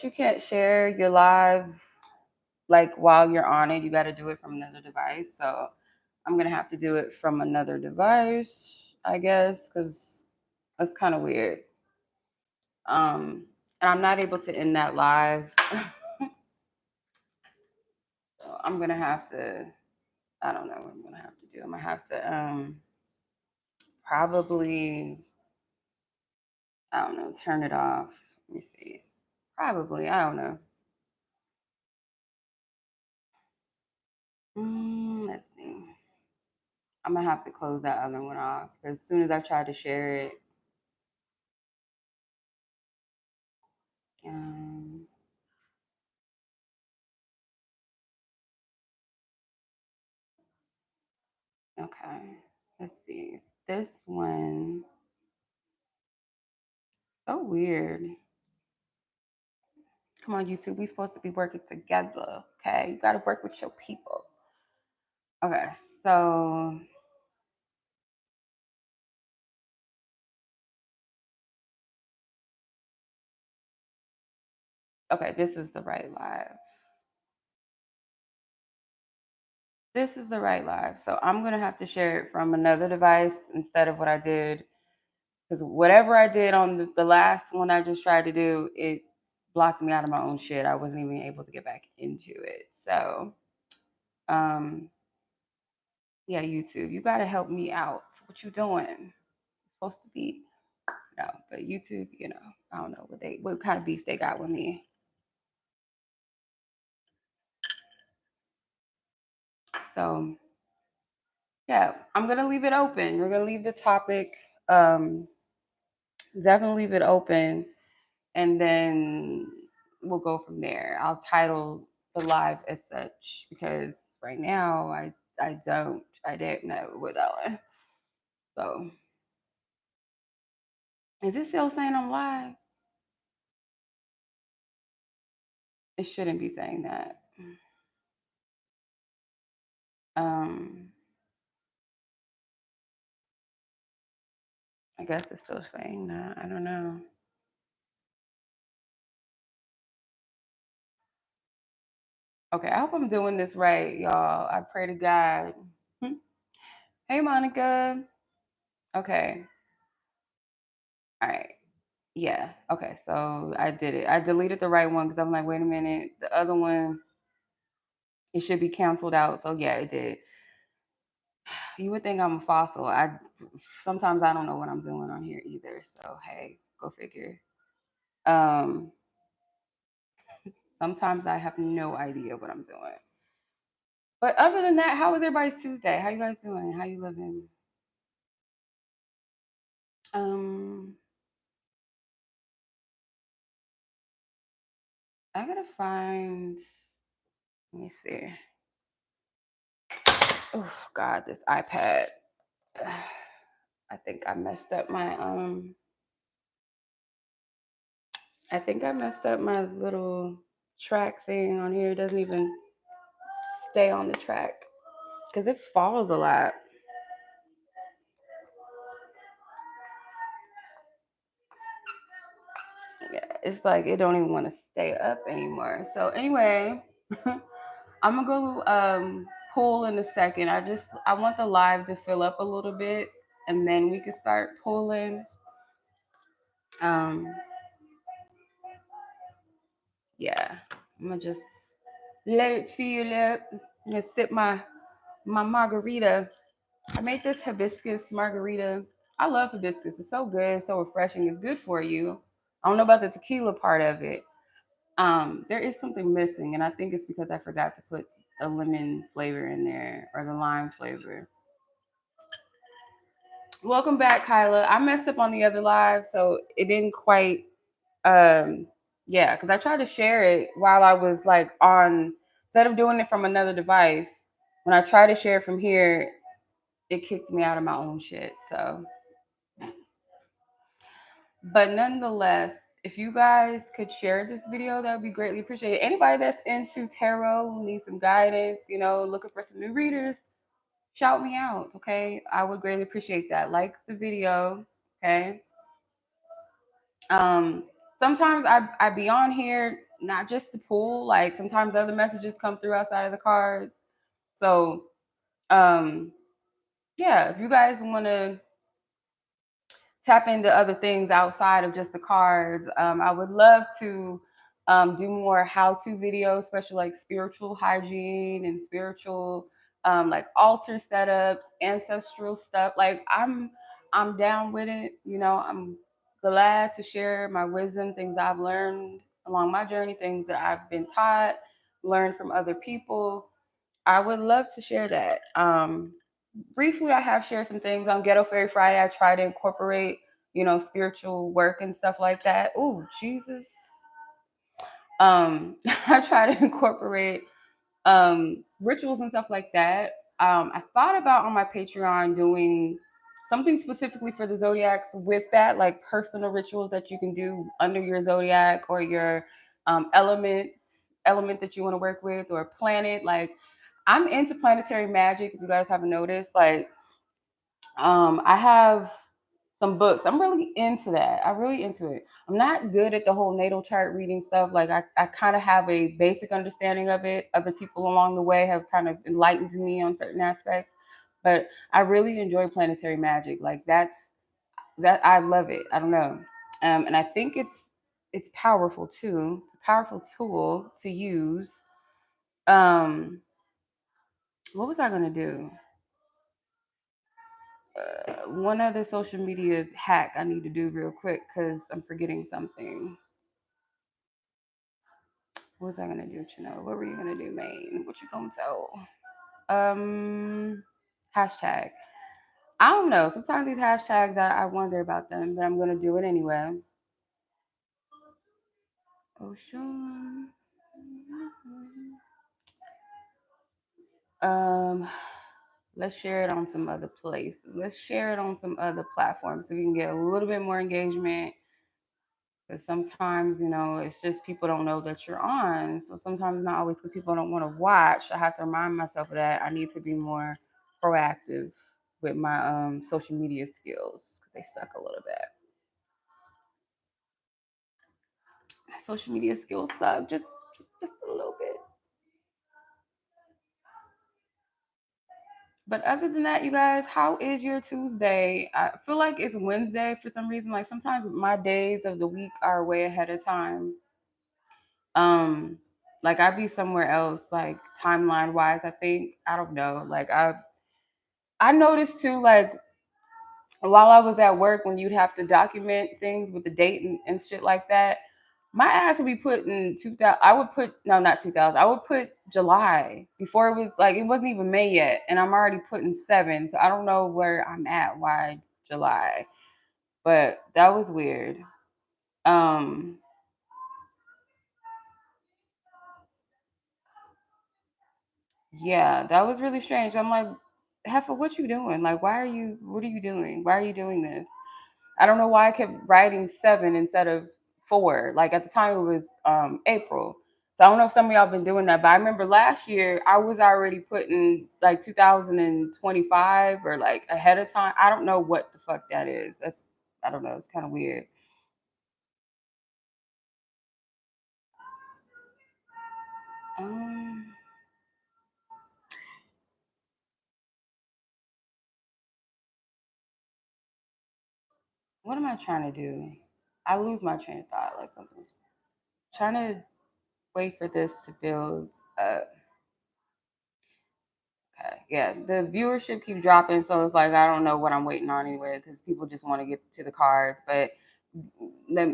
guess you can't share your live like while you're on it. You got to do it from another device. So I'm gonna have to do it from another device, I guess, because that's kind of weird. And I'm not able to end that live. So I'm gonna have to. I don't know what I'm gonna have to do. I'm gonna have to probably, I don't know, turn it off. Let me see. Probably, I don't know. Let's see. I'm gonna have to close that other one off because as soon as I try to share it, um, okay. Let's see. This one, so weird. Come on, YouTube. We supposed to be working together. Okay, you gotta work with your people. Okay, so okay, this is the right live. This is the right live. So I'm gonna have to share it from another device instead of what I did. Because whatever I did on the last one I just tried to do, it blocked me out of my own shit. I wasn't even able to get back into it. So yeah, YouTube, you gotta help me out. What you doing? It's supposed to be no, but YouTube, I don't know what kind of beef they got with me. So yeah, I'm gonna leave it open. We're gonna leave the topic, definitely leave it open, and then we'll go from there. I'll title the live as such because right now I don't know what that. So is it still saying I'm live? It shouldn't be saying that. Um, I guess it's still saying that. I don't know. Okay, I hope I'm doing this right, y'all. I pray to God. Hey, Monica. Okay. All right. Yeah. Okay. So I did it. I deleted the right one because I'm like, wait a minute. The other one, it should be canceled out. So yeah, it did. You would think I'm a fossil. I sometimes I don't know what I'm doing on here either. So hey, go figure. Um, sometimes I have no idea what I'm doing. But other than that, how was everybody's Tuesday? How you guys doing? How you living? Um, I gotta find. Let me see. Oh God, this iPad. I think I messed up my I think I messed up my little track thing on here. It doesn't even stay on the track because it falls a lot. Yeah, it's like it don't even want to stay up anymore. So anyway, I'm gonna go pull in a second. I want the live to fill up a little bit, and then we can start pulling. Um, yeah, I'm gonna just let it fill up. I'm gonna sip my margarita. I made this hibiscus margarita. I love hibiscus. It's so good, so refreshing. It's good for you. I don't know about the tequila part of it. There is something missing, and I think it's because I forgot to put a lemon flavor in there or the lime flavor. Welcome back, Kyla. I messed up on the other live, so it didn't quite. Yeah, because I tried to share it while I was like on. Instead of doing it from another device, when I tried to share it from here, it kicked me out of my own shit. So, but nonetheless, if you guys could share this video, that would be greatly appreciated. Anybody that's into tarot, who needs some guidance, looking for some new readers, shout me out, okay? I would greatly appreciate that. Like the video, okay? Um, sometimes I be on here not just to pull. Like sometimes other messages come through outside of the cards. So um, yeah, if you guys want to tap into other things outside of just the cards. I would love to do more how-to videos, especially like spiritual hygiene and spiritual like altar setups, ancestral stuff. Like I'm down with it. You know, I'm glad to share my wisdom, things I've learned along my journey, things that I've been taught, learned from other people. I would love to share that. Briefly, I have shared some things on Ghetto Fairy Friday. I try to incorporate, you know, spiritual work and stuff like that. Ooh, Jesus. I try to incorporate rituals and stuff like that. I thought about on my Patreon doing something specifically for the zodiacs with that, like personal rituals that you can do under your zodiac or your element that you want to work with or planet. Like I'm into planetary magic. If you guys haven't noticed, like I have some books. I'm really into that. I'm really into it. I'm not good at the whole natal chart reading stuff. Like I kind of have a basic understanding of it. Other people along the way have kind of enlightened me on certain aspects. But I really enjoy planetary magic. Like that I love it. I don't know. And I think it's powerful too. It's a powerful tool to use. What was I gonna do? One other social media hack I need to do real quick because I'm forgetting something. What was I gonna do, Chenoa? What were you gonna do, Maine? What you gonna tell? Hashtag. I don't know. Sometimes these hashtags, I wonder about them, but I'm gonna do it anyway. Ocean. Um, let's share it on some other places. Let's share it on some other platforms so we can get a little bit more engagement. Because sometimes, you know, it's just people don't know that you're on. So sometimes not always because people don't want to watch. I have to remind myself of that. I need to be more proactive with my social media skills because they suck a little bit. My social media skills suck just a little bit. But other than that, you guys, how is your Tuesday? I feel like it's Wednesday for some reason. Like sometimes my days of the week are way ahead of time. Um, like I'd be somewhere else, like timeline wise. I think I don't know. Like I noticed too, like while I was at work, when you'd have to document things with the date and shit like that, my ass would be putting 2000. I would put no, not 2000. I would put July before it was like it wasn't even May yet, and I'm already putting 7. So I don't know where I'm at. Why July? But that was weird. Um, yeah, that was really strange. I'm like, Heifer, what you doing? Like, what are you doing? Why are you doing this? I don't know why I kept writing 7 instead of 4. Like at the time it was April. So I don't know if some of y'all been doing that, but I remember last year I was already putting like 2025 or like ahead of time. I don't know what the fuck that is. I don't know. It's kind of weird. Um, what am I trying to do? I lose my train of thought. Like something. Trying to wait for this to build up. Okay. Yeah, the viewership keeps dropping, so it's like I don't know what I'm waiting on anyway because people just want to get to the cards. But let,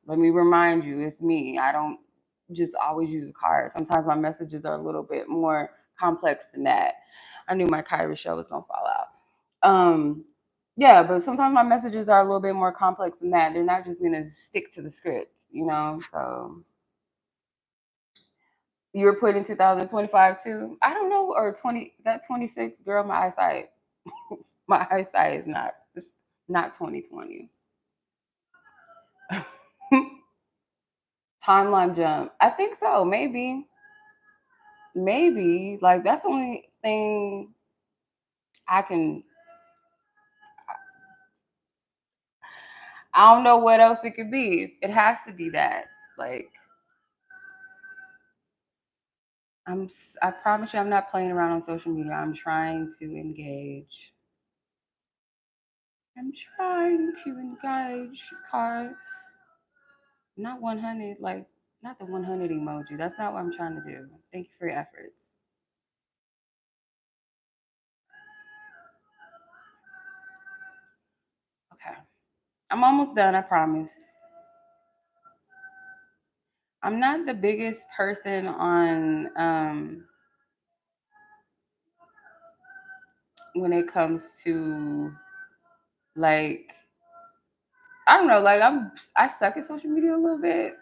let me remind you, it's me. I don't just always use a card. Sometimes my messages are a little bit more complex than that. I knew my Kyra show was gonna fall out. Yeah, but sometimes my messages are a little bit more complex than that. They're not just gonna stick to the script, you know. So you were put in 2025 too. I don't know, or 20 that 26. Girl, my eyesight is not. It's not 2020. Timeline jump. I think so. Maybe like that's the only thing I can. I don't know what else it could be. It has to be that. Like I promise you, I'm not playing around on social media. I'm trying to engage. I'm trying to engage. Card. Not 100, like, not the 100 emoji. That's not what I'm trying to do. Thank you for your efforts. Okay. I'm almost done, I promise. I'm not the biggest person on when it comes to like I don't know, like I suck at social media a little bit.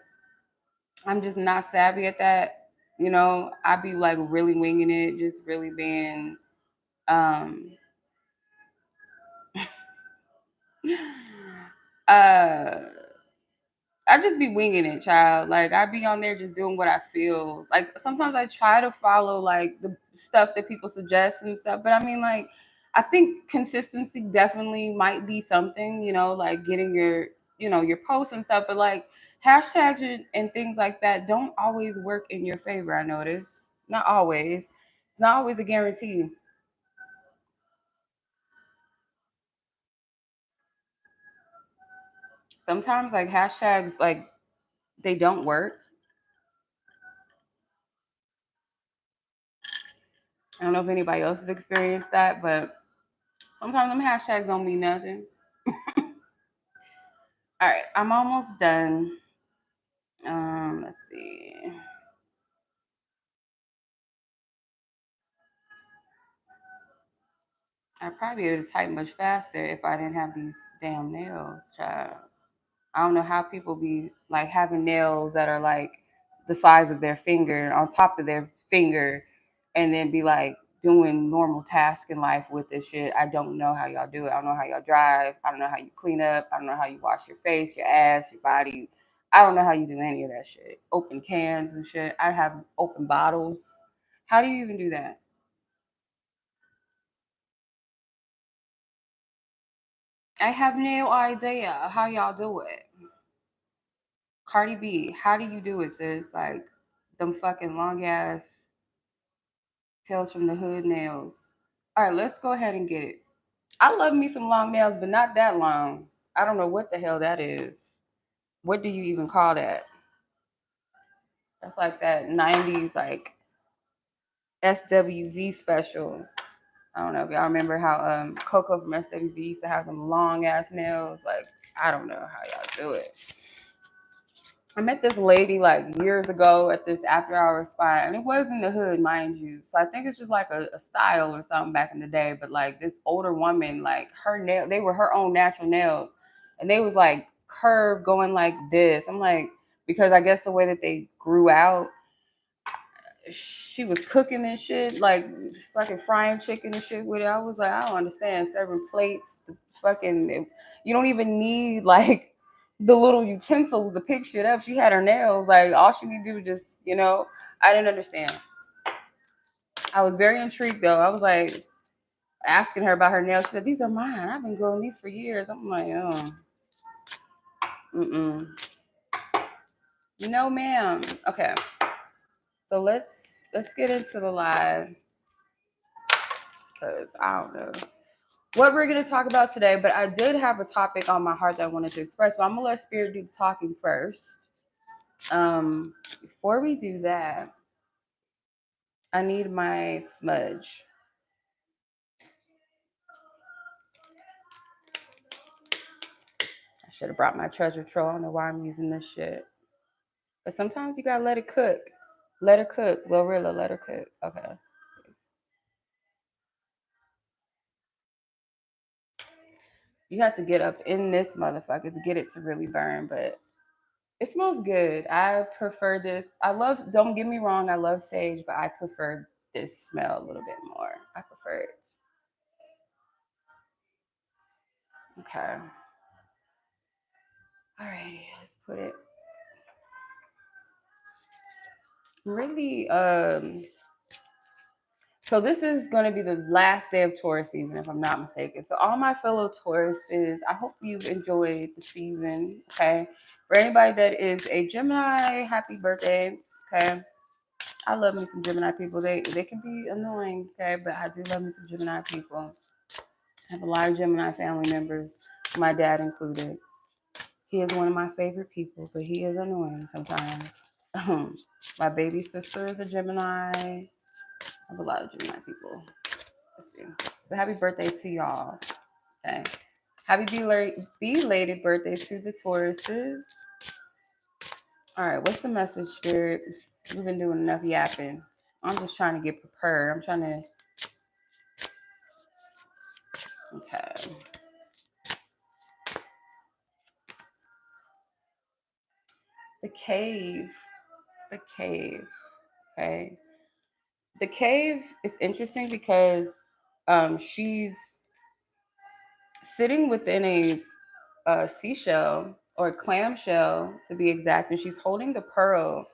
I'm just not savvy at that. You know, I be like really winging it, just really being um uh I just be winging it, child. Like I be on there just doing what I feel. Like sometimes I try to follow like the stuff that people suggest and stuff, but I mean like I think consistency definitely might be something, you know, like getting your, you know, your posts and stuff, but like hashtags and things like that don't always work in your favor, I notice. Not always. It's not always a guarantee. Sometimes like hashtags like they don't work. I don't know if anybody else has experienced that, but sometimes them hashtags don't mean nothing. All right, I'm almost done. Let's see. I'd probably be able to type much faster if I didn't have these damn nails, child. I don't know how people be like having nails that are like the size of their finger on top of their finger and then be like doing normal tasks in life with this shit. I don't know how y'all do it. I don't know how y'all drive. I don't know how you clean up. I don't know how you wash your face, your ass, your body. I don't know how you do any of that shit. Open cans and shit. I have open bottles. How do you even do that? I have no idea how y'all do it. Cardi B, how do you do it, sis? Like them fucking long ass Tales from the Hood nails. All right, let's go ahead and get it. I love me some long nails, but not that long. I don't know what the hell that is. What do you even call that? That's like that 90s like SWV special. I don't know if y'all remember how Coco from SWV used to have them long ass nails. Like, I don't know how y'all do it. I met this lady like years ago at this after hour spot, and it was in the hood, mind you. So I think it's just like a style or something back in the day. But like this older woman, like her nail, they were her own natural nails, and they was like curved, going like this. I'm like, because I guess the way that they grew out, she was cooking and shit, like fucking frying chicken and shit with it. I was like, I don't understand serving plates, the fucking. You don't even need like the little utensils to pick shit up. She had her nails, like all she could do was just, you know. I didn't understand. I was very intrigued though. I was like asking her about her nails. She said, "These are mine. I've been growing these for years." I'm like, oh, mm-mm. No, ma'am. Okay, so let's get into the live because I don't know what we're going to talk about today, but I did have a topic on my heart that I wanted to express. But I'm going to let Spirit do the talking first. Before we do that, I need my smudge. I should have brought my treasure trove. I don't know why I'm using this shit. But sometimes you got to let it cook. Let her cook. Glorilla, let her cook. Okay. You have to get up in this motherfucker to get it to really burn, but it smells good. I prefer this. I love, don't get me wrong, I love sage, but I prefer this smell a little bit more. I prefer it. Okay. Alrighty, let's put it. Really, so this is going to be the last day of Taurus season, if I'm not mistaken. So all my fellow Tauruses, I hope you've enjoyed the season. Okay. For anybody that is a Gemini, happy birthday. Okay. I love me some Gemini people. They can be annoying, okay, but I do love me some Gemini people. I have a lot of Gemini family members, my dad included. He is one of my favorite people, but he is annoying sometimes. My baby sister is a Gemini. I have a lot of Gemini people. Let's see. So happy birthday to y'all. Okay. Happy belated birthdays to the Tauruses. All right, what's the message, Spirit? We've been doing enough yapping. I'm just trying to get prepared. I'm trying to. Okay. The cave. The cave. Okay. The cave is interesting because she's sitting within a seashell or a clamshell to be exact, and she's holding the pearl.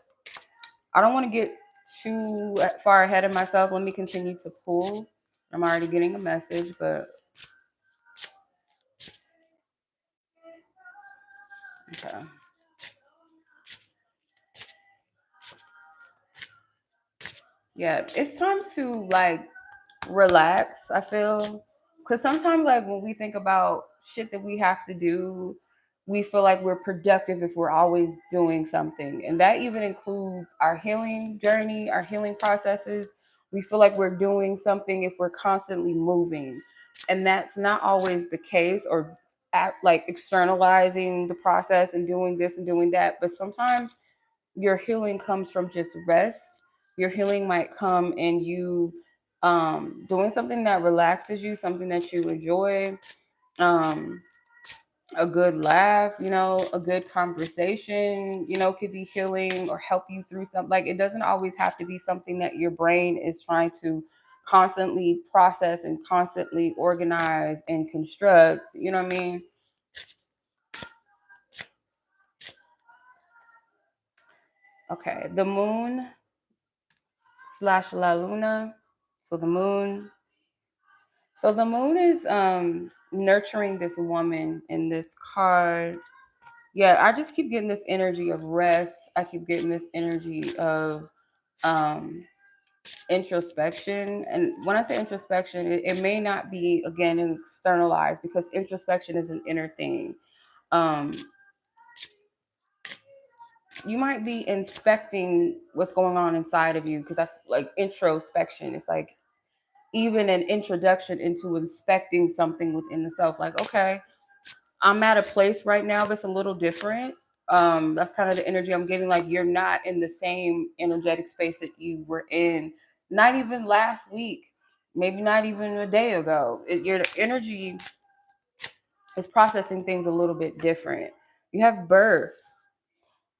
I don't want to get too far ahead of myself. Let me continue to pull. I'm already getting a message, but okay. Yeah, it's time to like relax, I feel. Because sometimes, like, when we think about shit that we have to do, we feel like we're productive if we're always doing something. And that even includes our healing journey, our healing processes. We feel like we're doing something if we're constantly moving. And that's not always the case, or like externalizing the process and doing this and doing that. But sometimes your healing comes from just rest. Your healing might come in you doing something that relaxes you, something that you enjoy, um, a good laugh, a good conversation, could be healing or help you through something. Like, it doesn't always have to be something that your brain is trying to constantly process and constantly organize and construct. You know what I mean? Okay, the moon slash la luna. So the moon. So the moon is nurturing this woman in this card. Yeah, I just keep getting this energy of rest. I keep getting this energy of um introspection. And when I say introspection, it may not be again externalized, because introspection is an inner thing. Um you might be inspecting what's going on inside of you, because I like introspection. It's like even an introduction into inspecting something within the self. Like, okay, I'm at a place right now that's a little different. That's kind of the energy I'm getting. Like, you're not in the same energetic space that you were in, not even last week, maybe not even a day ago. Your energy is processing things a little bit different. You have birth.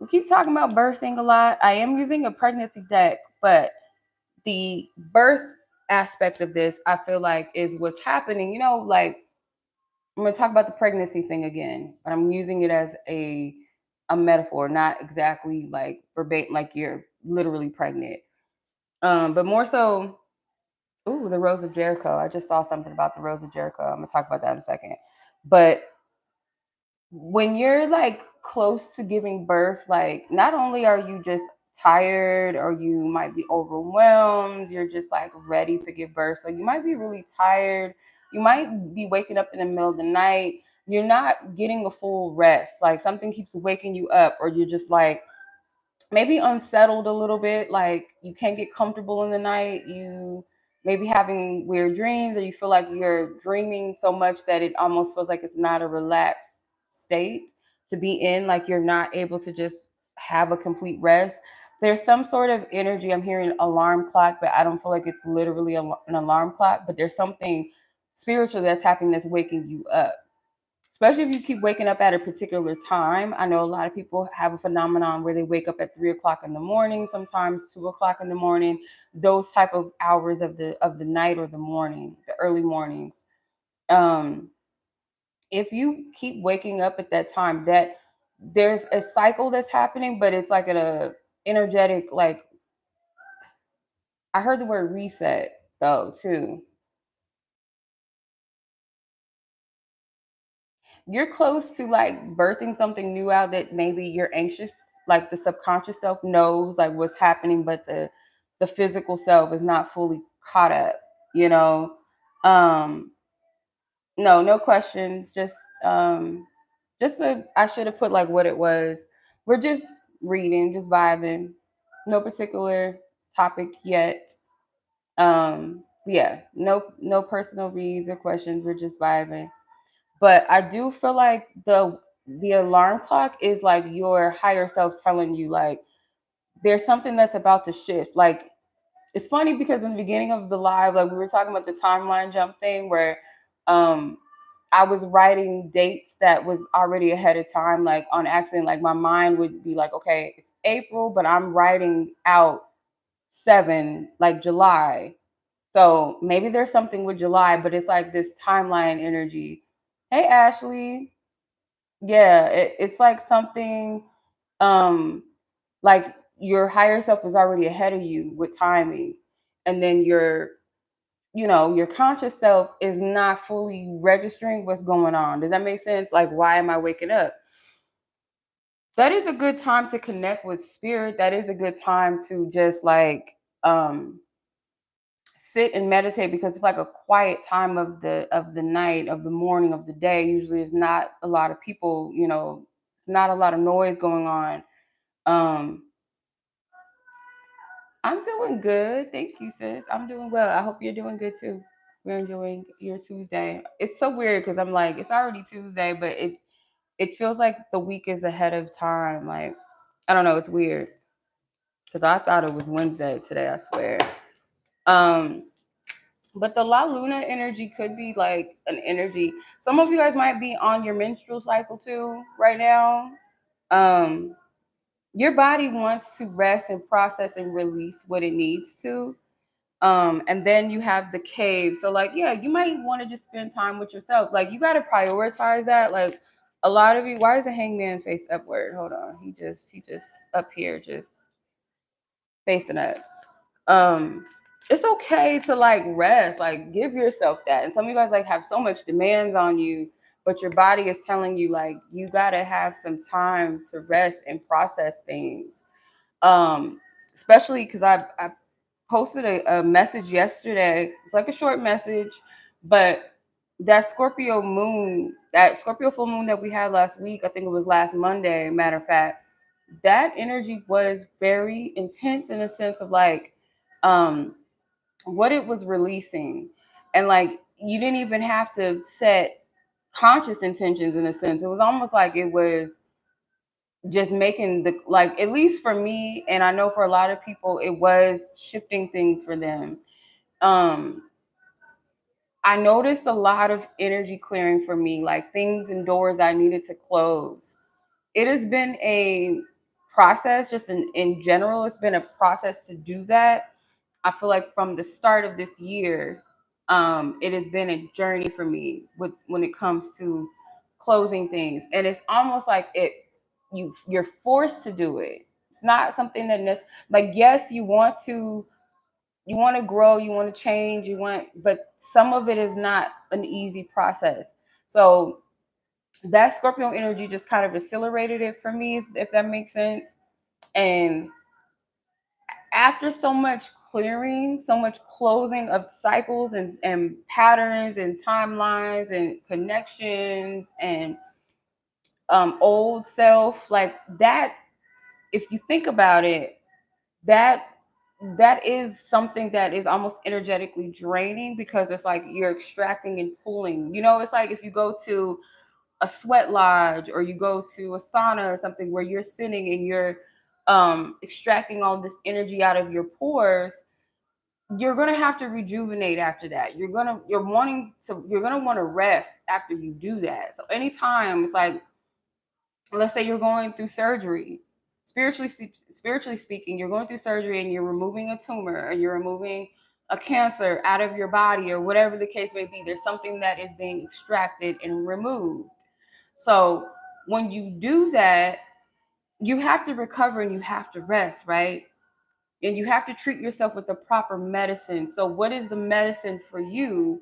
We keep talking about birthing a lot. I am using a pregnancy deck, but the birth aspect of this, I feel like, is what's happening. Like, I'm going to talk about the pregnancy thing again, but I'm using it as a metaphor, not exactly like verbatim, like you're literally pregnant. But more so, ooh, the Rose of Jericho. I just saw something about the Rose of Jericho. I'm going to talk about that in a second. But when you're like close to giving birth, like, not only are you just tired, or you might be overwhelmed, you're just like ready to give birth. So you might be really tired. You might be waking up in the middle of the night. You're not getting a full rest. Like, something keeps waking you up, or you're just like maybe unsettled a little bit, like you can't get comfortable in the night. You may be having weird dreams, or you feel like you're dreaming so much that it almost feels like it's not a relaxed state to be in, like you're not able to just have a complete rest. There's some sort of energy. I'm hearing alarm clock, but I don't feel like it's literally an alarm clock, but there's something spiritual that's happening that's waking you up, especially if you keep waking up at a particular time. I know a lot of people have a phenomenon where they wake up at 3 o'clock in the morning, sometimes 2 o'clock in the morning, those type of hours of the night or the morning, the early mornings. Um, if you keep waking up at that time, that there's a cycle that's happening, but it's like a energetic, like, I heard the word reset though too. You're close to like birthing something new out that maybe you're anxious like the subconscious self knows like what's happening, but the physical self is not fully caught up, you know. Um, no, no questions. Just I should have put like what it was. We're just reading, just vibing. No particular topic yet. Yeah, no personal reads or questions. We're just vibing. But I do feel like the alarm clock is like your higher self telling you like there's something that's about to shift. Like it's funny because in the beginning of the live, like we were talking about the timeline jump thing where um I was writing dates that was already ahead of time, like on accident. Like my mind would be like, okay, it's April, but I'm writing out 7, like July. So maybe there's something with July, but it's like this timeline energy. Hey, Ashley. Yeah, it's like something um like your higher self is already ahead of you with timing. And then your conscious self is not fully registering what's going on. Does that make sense? Like, why am I waking up? That is a good time to connect with spirit. That is a good time to just like sit and meditate because it's like a quiet time of the night, of the morning, of the day. Usually there's not a lot of people, not a lot of noise going on. Um I'm doing good. Thank you, sis. I'm doing well. I hope you're doing good too. We're enjoying your Tuesday. It's so weird because I'm like, it's already Tuesday, but it feels like the week is ahead of time. Like, I don't know, it's weird. Because I thought it was Wednesday today, I swear. Um, but the La Luna energy could be like an energy. Some of you guys might be on your menstrual cycle too right now. Um, your body wants to rest and process and release what it needs to. And then you have the cave. So like, yeah, you might want to just spend time with yourself. Like you got to prioritize that. Like a lot of you, why is the hangman face upward? Hold on. He just up here, just facing up. Um, it's okay to like rest, like give yourself that. And some of you guys like have so much demands on you, but your body is telling you like you gotta have some time to rest and process things. Um, Especially because I posted a message yesterday. It's like a short message, but that Scorpio full moon that we had last week, I think it was last Monday, matter of fact, that energy was very intense in a sense of like um what it was releasing. And like you didn't even have to set conscious intentions in a sense. It was almost like it was just making the like at least for me and I know for a lot of people it was shifting things for them. um I noticed a lot of energy clearing for me, like things and doors I needed to close. It has been a process, just in general it's been a process to do that. I feel like from the start of this year, it has been a journey for me with when it comes to closing things. And it's almost like you're forced to do it. It's not something like yes, you want to grow, you want to change, but some of it is not an easy process. So that Scorpio energy just kind of accelerated it for me, if that makes sense. And after so much clearing, so much closing of cycles and patterns and timelines and connections and old self, like that, if you think about it, that that is something that is almost energetically draining because it's like you're extracting and pulling. It's like if you go to a sweat lodge or you go to a sauna or something where you're sitting and you're extracting all this energy out of your pores, you're gonna have to rejuvenate after that. You're gonna want to rest after you do that. So anytime it's like, let's say you're going through surgery, spiritually speaking, you're going through surgery and you're removing a tumor or you're removing a cancer out of your body or whatever the case may be. There's something that is being extracted and removed. So when you do that, you have to recover and you have to rest, right? And you have to treat yourself with the proper medicine. So what is the medicine for you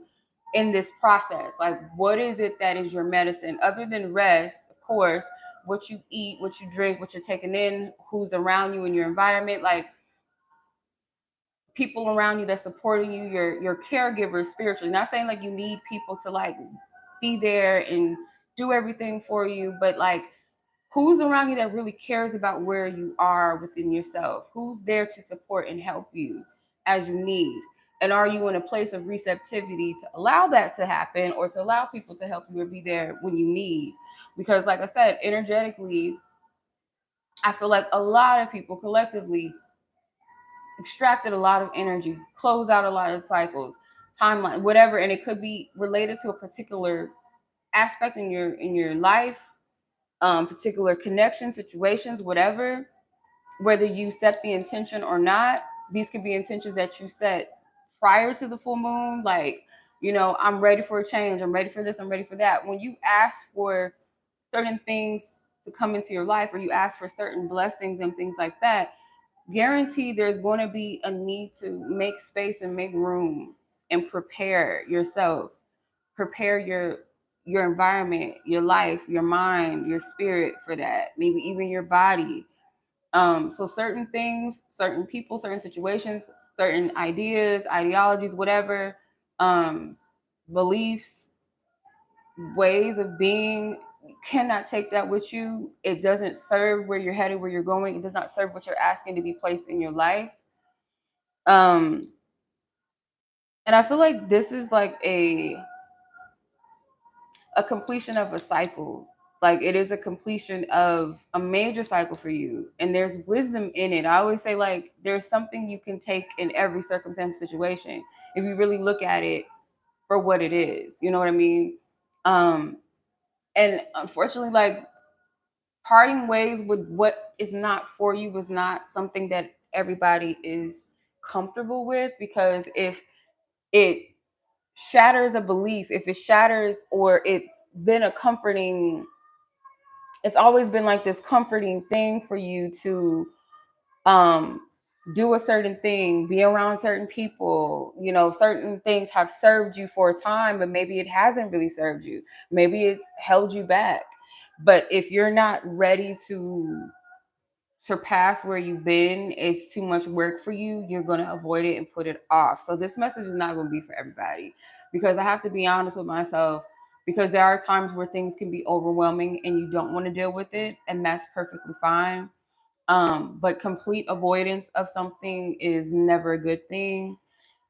in this process? Like, what is it that is your medicine other than rest? Of course, what you eat, what you drink, what you're taking in, who's around you in your environment, like people around you that's supporting you, your caregivers spiritually. Not saying like you need people to like be there and do everything for you, but like who's around you that really cares about where you are within yourself? Who's there to support and help you as you need? And are you in a place of receptivity to allow that to happen, or to allow people to help you or be there when you need? Because like I said, energetically, I feel like a lot of people collectively extracted a lot of energy, closed out a lot of cycles, timeline, whatever, and it could be related to a particular aspect in your life, particular connection, situations, whatever. Whether you set the intention or not, these could be intentions that you set prior to the full moon. Like, I'm ready for a change. I'm ready for this. I'm ready for that. When you ask for certain things to come into your life, or you ask for certain blessings and things like that, guarantee there's going to be a need to make space and make room and prepare yourself, prepare your environment, your life, your mind, your spirit for that, maybe even your body. So certain things, certain people, certain situations, certain ideas, ideologies, whatever, beliefs, ways of being, you cannot take that with you. It doesn't serve where you're headed, where you're going. It does not serve what you're asking to be placed in your life. And I feel like this is like a completion of a cycle. Like it is a completion of a major cycle for you, and there's wisdom in it. I always say like there's something you can take in every circumstance, situation, if you really look at it for what it is. You know what I mean? And unfortunately, like parting ways with what is not for you was not something that everybody is comfortable with, because if it shatters a belief, if it shatters, or it's always been like this comforting thing for you to um do a certain thing, be around certain people, certain things have served you for a time, but maybe it hasn't really served you. Maybe it's held you back. But if you're not ready to surpass where you've been, it's too much work for you, you're going to avoid it and put it off. So this message is not going to be for everybody, because I have to be honest with myself, because there are times where things can be overwhelming and you don't want to deal with it, and that's perfectly fine. But complete avoidance of something is never a good thing.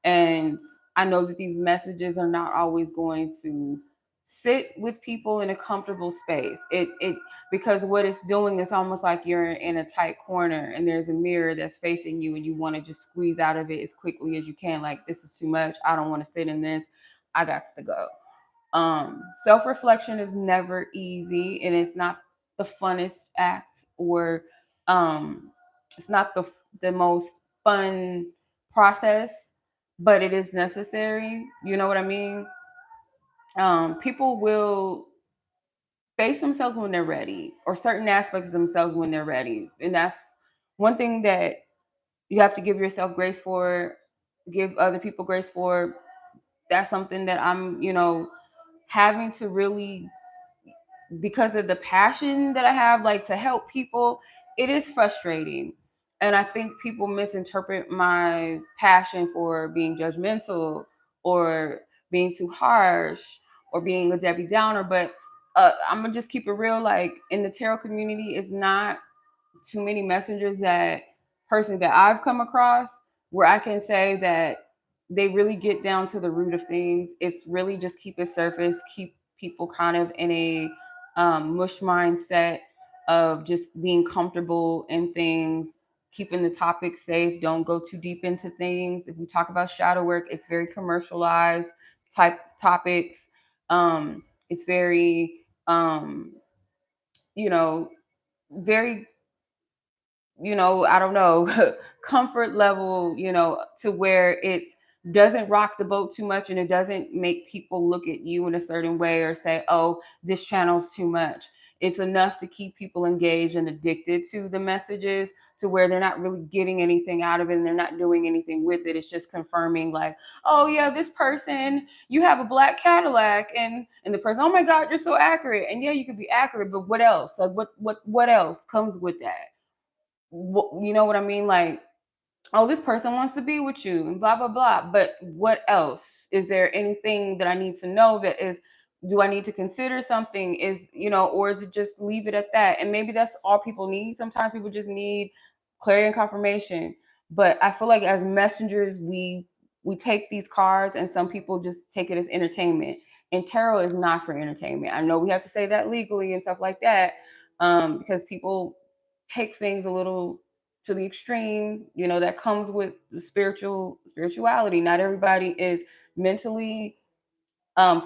And I know that these messages are not always going to sit with people in a comfortable space. It because what it's doing is almost like you're in a tight corner and there's a mirror that's facing you, and you want to just squeeze out of it as quickly as you can. Like, this is too much. I don't want to sit in this. I got to go. Self-reflection is never easy, and it's not the funnest act, or it's not the most fun process, but it is necessary. You know what I mean? People will face themselves when they're ready, or certain aspects of themselves when they're ready. And that's one thing that you have to give yourself grace for, give other people grace for. That's something that I'm, having to really, because of the passion that I have, like to help people, it is frustrating. And I think people misinterpret my passion for being judgmental, or being too harsh, or being a Debbie Downer. But I'm gonna just keep it real. Like, in the tarot community, it's not too many messengers that person that I've come across where I can say that they really get down to the root of things. It's really just keep it surface, keep people kind of in a mush mindset of just being comfortable in things, keeping the topic safe. Don't go too deep into things. If we talk about shadow work, it's very commercialized type topics. It's very, very, I don't know, comfort level, to where it doesn't rock the boat too much, and it doesn't make people look at you in a certain way or say, oh, this channel's too much. It's enough to keep people engaged and addicted to the messages, to where they're not really getting anything out of it and they're not doing anything with it. It's just confirming like, oh yeah, this person, you have a black Cadillac, and the person, oh my God, you're so accurate. And yeah, you could be accurate, but what else? Like what else comes with that? You know what I mean? Like, oh, this person wants to be with you and blah, blah, blah. But what else? Is there anything that I need to know that is, do I need to consider something? Is, or is it just leave it at that? And maybe that's all people need. Sometimes people just need clarity and confirmation. But I feel like as messengers, we take these cards and some people just take it as entertainment. And tarot is not for entertainment. I know we have to say that legally and stuff like that, because people take things a little to the extreme, that comes with spirituality. Not everybody is mentally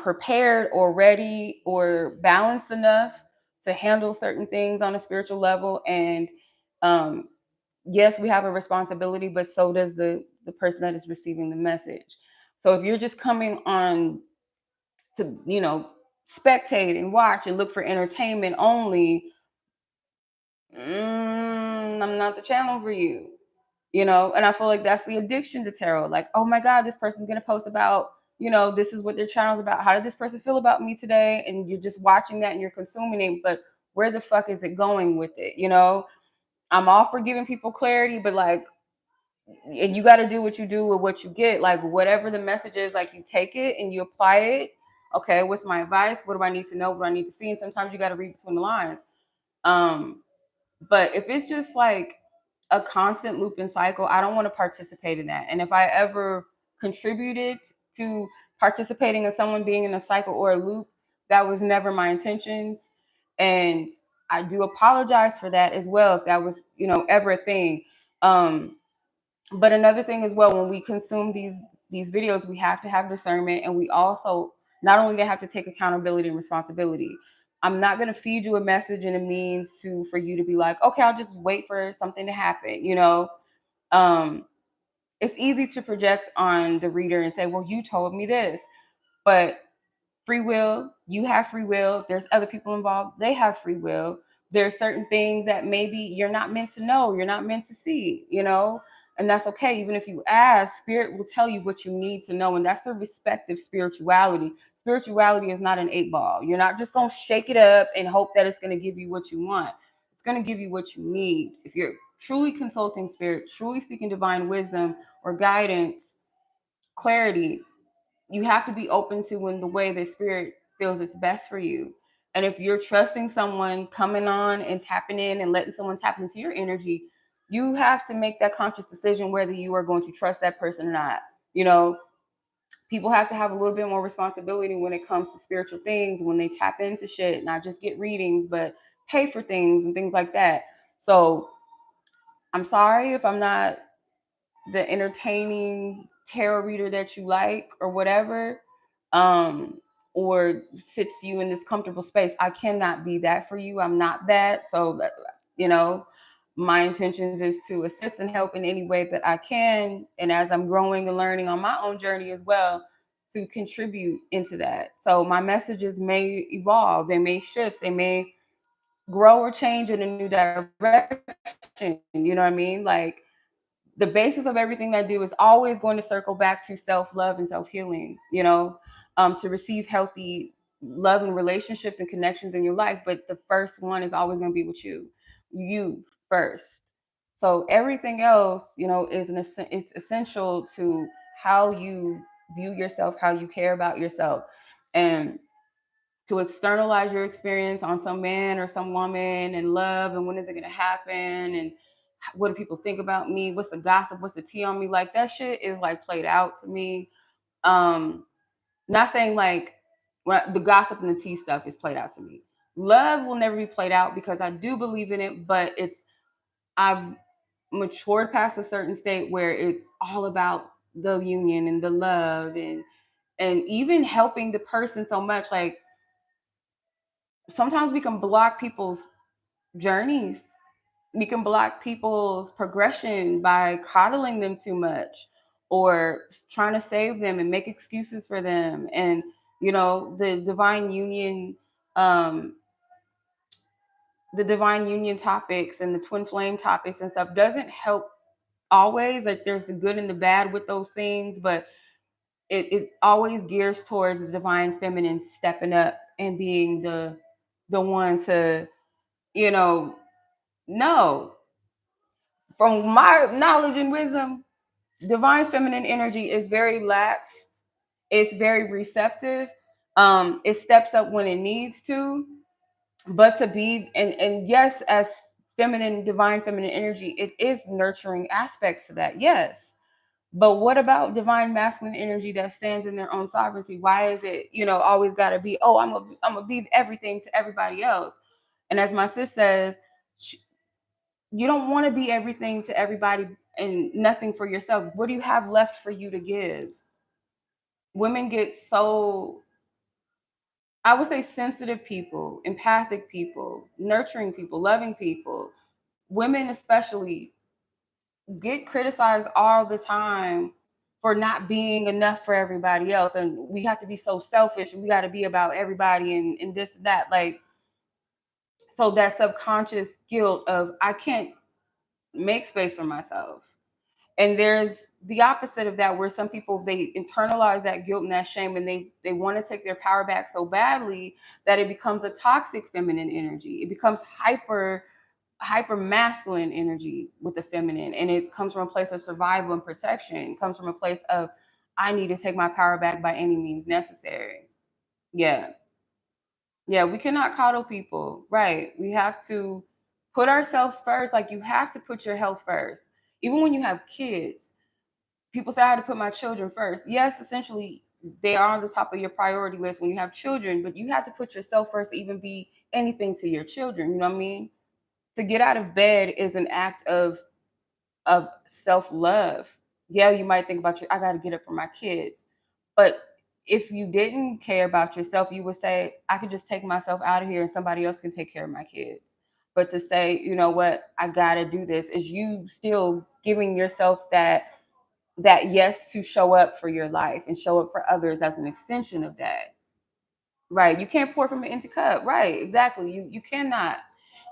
prepared or ready or balanced enough to handle certain things on a spiritual level. And um, yes, we have a responsibility, but so does the person that is receiving the message. So if you're just coming on to, spectate and watch and look for entertainment only, I'm not the channel for you. And I feel like that's the addiction to tarot. Like, oh my God, this person's going to post about, this is what their channel's about. How did this person feel about me today? And you're just watching that and you're consuming it. But where the fuck is it going with it? I'm all for giving people clarity, but like, and you got to do what you do with what you get. Like, whatever the message is, like, you take it and you apply it. Okay, what's my advice? What do I need to know? What do I need to see? And sometimes you got to read between the lines. But if it's just like a constant looping cycle, I don't want to participate in that. And if I ever contributed to participating in someone being in a cycle or a loop, that was never my intentions. And I do apologize for that as well, if that was, ever a thing. But another thing as well, when we consume these videos, we have to have discernment, and we also not only have to take accountability and responsibility. I'm not going to feed you a message and a means for you to be like, okay, I'll just wait for something to happen. It's easy to project on the reader and say, well, you told me this, but free will, you have free will. There's other people involved, they have free will. There's certain things that maybe you're not meant to know, you're not meant to see, and that's okay. Even if you ask, spirit will tell you what you need to know, and that's the respective spirituality. Spirituality is not an 8-ball. You're not just going to shake it up and hope that it's going to give you what you want. It's going to give you what you need. If you're truly consulting spirit, truly seeking divine wisdom or guidance, clarity, you have to be open to in the way that spirit feels it's best for you. And if you're trusting someone coming on and tapping in and letting someone tap into your energy, you have to make that conscious decision whether you are going to trust that person or not. People have to have a little bit more responsibility when it comes to spiritual things, when they tap into shit, not just get readings, but pay for things and things like that. So I'm sorry if I'm not the entertaining tarot reader that you like or whatever, or sits you in this comfortable space. I cannot be that for you. I'm not that. So, my intentions is to assist and help in any way that I can. And as I'm growing and learning on my own journey as well, to contribute into that. So my messages may evolve, they may shift, they may grow or change in a new direction. You know what I mean? Like, the basis of everything I do is always going to circle back to self-love and self-healing, to receive healthy love and relationships and connections in your life. But the first one is always going to be with you first. So everything else, is essential to how you view yourself, how you care about yourself. And to externalize your experience on some man or some woman and love, and when is it going to happen, and what do people think about me, what's the gossip, what's the tea on me, like that shit is like played out to me. Not saying like when the gossip and the tea stuff is played out to me. Love will never be played out because I do believe in it, but I've matured past a certain state where it's all about the union and the love, and even helping the person so much. Like, sometimes we can block people's journeys. We can block people's progression by coddling them too much or trying to save them and make excuses for them. And, the divine union, the divine union topics and the twin flame topics and stuff doesn't help always. Like there's the good and the bad with those things, but it always gears towards the divine feminine stepping up and being the one to, you know, no. From my knowledge and wisdom, divine feminine energy is very laxed. It's very receptive. It steps up when it needs to, but to be and yes, as feminine, divine feminine energy, it is nurturing aspects to that. Yes. But what about divine masculine energy that stands in their own sovereignty? Why is it, always got to be, oh, I'm gonna be everything to everybody else? And as my sis says, you don't want to be everything to everybody and nothing for yourself. What do you have left for you to give? Women get so, I would say, sensitive people, empathic people, nurturing people, loving people. Women especially get criticized all the time for not being enough for everybody else, and we have to be so selfish and we got to be about everybody and this and that, like, so that subconscious guilt of I can't make space for myself. And there's the opposite of that, where some people, they internalize that guilt and that shame, and they want to take their power back so badly that it becomes a toxic feminine energy. It becomes hyper masculine energy with the feminine, and it comes from a place of survival and protection. It comes from a place of I need to take my power back by any means necessary. Yeah. Yeah, we cannot coddle people. Right. We have to put ourselves first. Like, you have to put your health first. Even when you have kids, people say I had to put my children first. Yes, essentially they are on the top of your priority list when you have children, but you have to put yourself first to even be anything to your children. You know what I mean? To get out of bed is an act of self-love. Yeah, you might think about I gotta get up for my kids. But if you didn't care about yourself, you would say, I could just take myself out of here and somebody else can take care of my kids. But to say, you know what, I gotta do this, is you still giving yourself that yes to show up for your life and show up for others as an extension of that. Right. You can't pour from an empty cup. Right. Exactly. You cannot.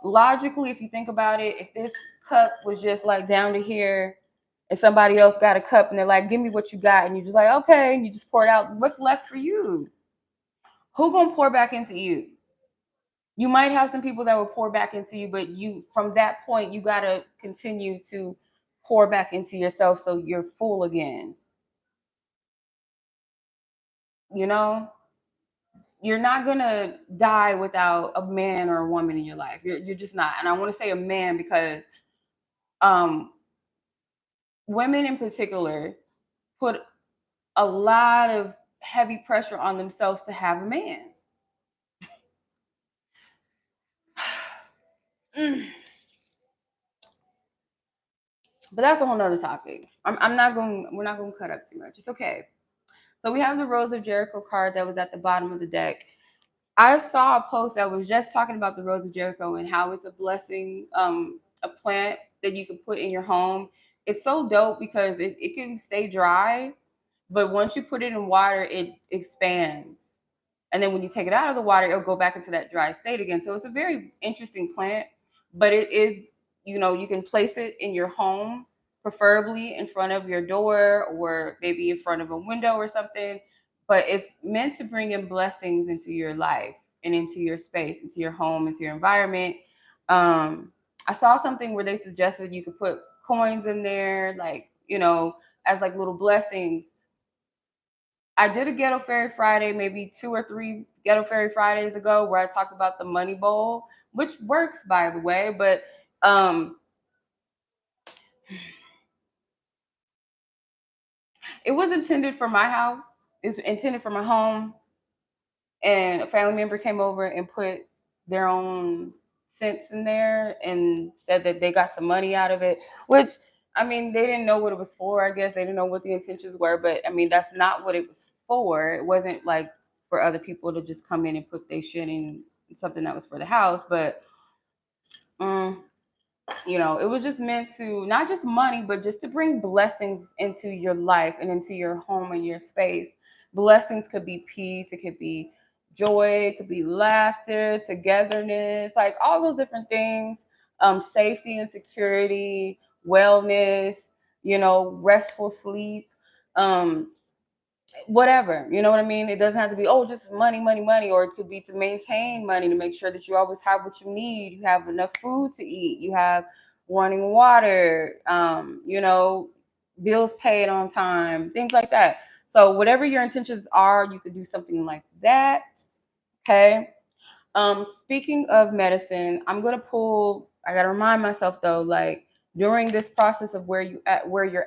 Logically, if you think about it, if this cup was just like down to here and somebody else got a cup and they're like, give me what you got, and you're just like, okay, and you just pour it out, what's left for you? Who gonna pour back into you? You might have some people that will pour back into you, but you, from that point, you gotta continue to pour back into yourself so you're full again. You know? You're not gonna die without a man or a woman in your life. You're just not. And I want to say a man because um, women in particular put a lot of heavy pressure on themselves to have a man. But that's a whole nother topic. I'm not going. We're not going to cut up too much. It's okay. So we have the Rose of Jericho card that was at the bottom of the deck. I saw a post that was just talking about the Rose of Jericho and how it's a blessing, a plant that you can put in your home. It's so dope because it can stay dry, but once you put it in water, it expands. And then when you take it out of the water, it'll go back into that dry state again. So it's a very interesting plant, but it is, you can place it in your home, preferably in front of your door or maybe in front of a window or something. But it's meant to bring in blessings into your life and into your space, into your home, into your environment. I saw something where they suggested you could put coins in there, like, as like little blessings. I did a Ghetto Fairy Friday, maybe 2 or 3 Ghetto Fairy Fridays ago, where I talked about the money bowl, which works, by the way, but it was intended for my house. It's intended for my home. And a family member came over and put their own cents in there and said that they got some money out of it, which, I mean, they didn't know what it was for. I guess they didn't know what the intentions were, but I mean, that's not what it was for. It wasn't like for other people to just come in and put their shit in something that was for the house, but it was just meant to, not just money, but just to bring blessings into your life and into your home and your space. Blessings could be peace, it could be joy, it could be laughter, togetherness, like all those different things. Safety and security, wellness, restful sleep. Um, Whatever, you know what I mean? It doesn't have to be, oh, just money, money, money, or it could be to maintain money, to make sure that you always have what you need, you have enough food to eat, you have running water, bills paid on time, things like that. So whatever your intentions are, you could do something like that. Okay. Speaking of medicine, I'm gonna pull. I gotta remind myself though, like during this process of where you're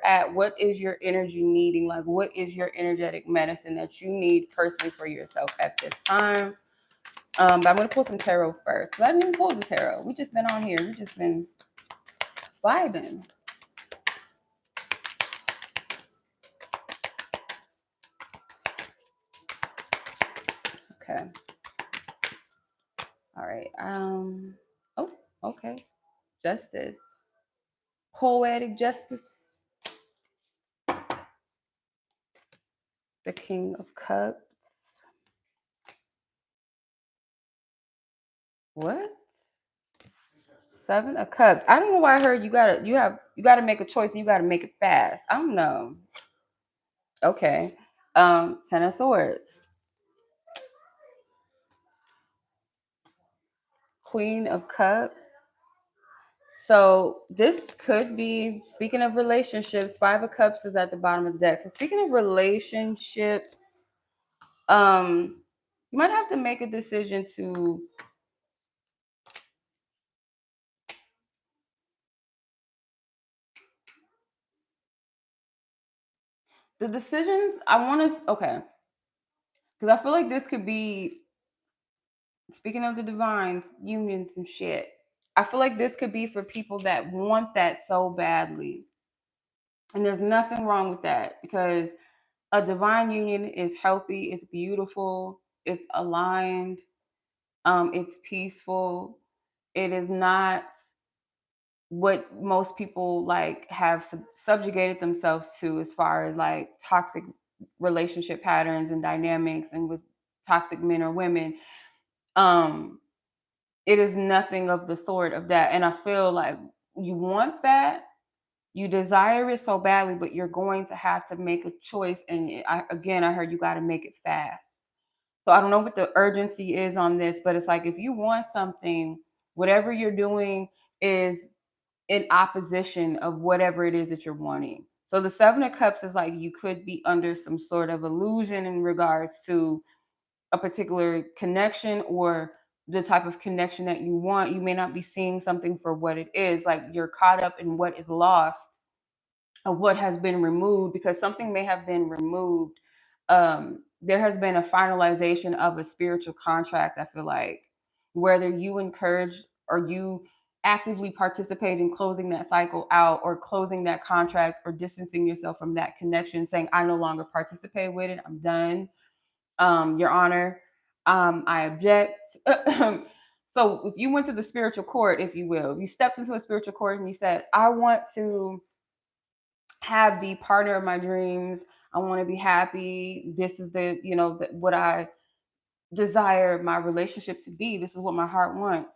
at, what is your energy needing? Like, what is your energetic medicine that you need personally for yourself at this time? But I'm gonna pull some tarot first. I didn't even pull the tarot. We just been on here. We just been vibing. Okay. All right. Oh, okay. Justice. Poetic justice. The King of Cups. What? Seven of Cups. I don't know why I heard you gotta make a choice and you gotta make it fast. I don't know. Okay. Ten of Swords. Queen of Cups. So this could be, speaking of relationships, Five of Cups is at the bottom of the deck. So speaking of relationships, you might have to make a decision to the decisions I want to okay, because I feel like this could be, speaking of the divine unions and shit, I feel like this could be for people that want that so badly. And there's nothing wrong with that, because a divine union is healthy, it's beautiful, it's aligned, it's peaceful. It is not what most people like have subjugated themselves to, as far as like toxic relationship patterns and dynamics, and with toxic men or women. Um, it is nothing of the sort of that. And I feel like you want that, you desire it so badly, but you're going to have to make a choice. And I heard you got to make it fast. So I don't know what the urgency is on this, but it's like if you want something, whatever you're doing is in opposition of whatever it is that you're wanting. So the Seven of Cups is like you could be under some sort of illusion in regards to a particular connection or the type of connection that you want. You may not be seeing something for what it is. Like you're caught up in what is lost, of what has been removed, because something may have been removed. There has been a finalization of a spiritual contract, I feel like, whether you encourage or you actively participate in closing that cycle out, or closing that contract, or distancing yourself from that connection, saying, I no longer participate with it, I'm done. Your Honor, I object. So if you went to the spiritual court, if you will, you stepped into a spiritual court and you said, I want to have the partner of my dreams. I want to be happy. This is what I desire my relationship to be. This is what my heart wants.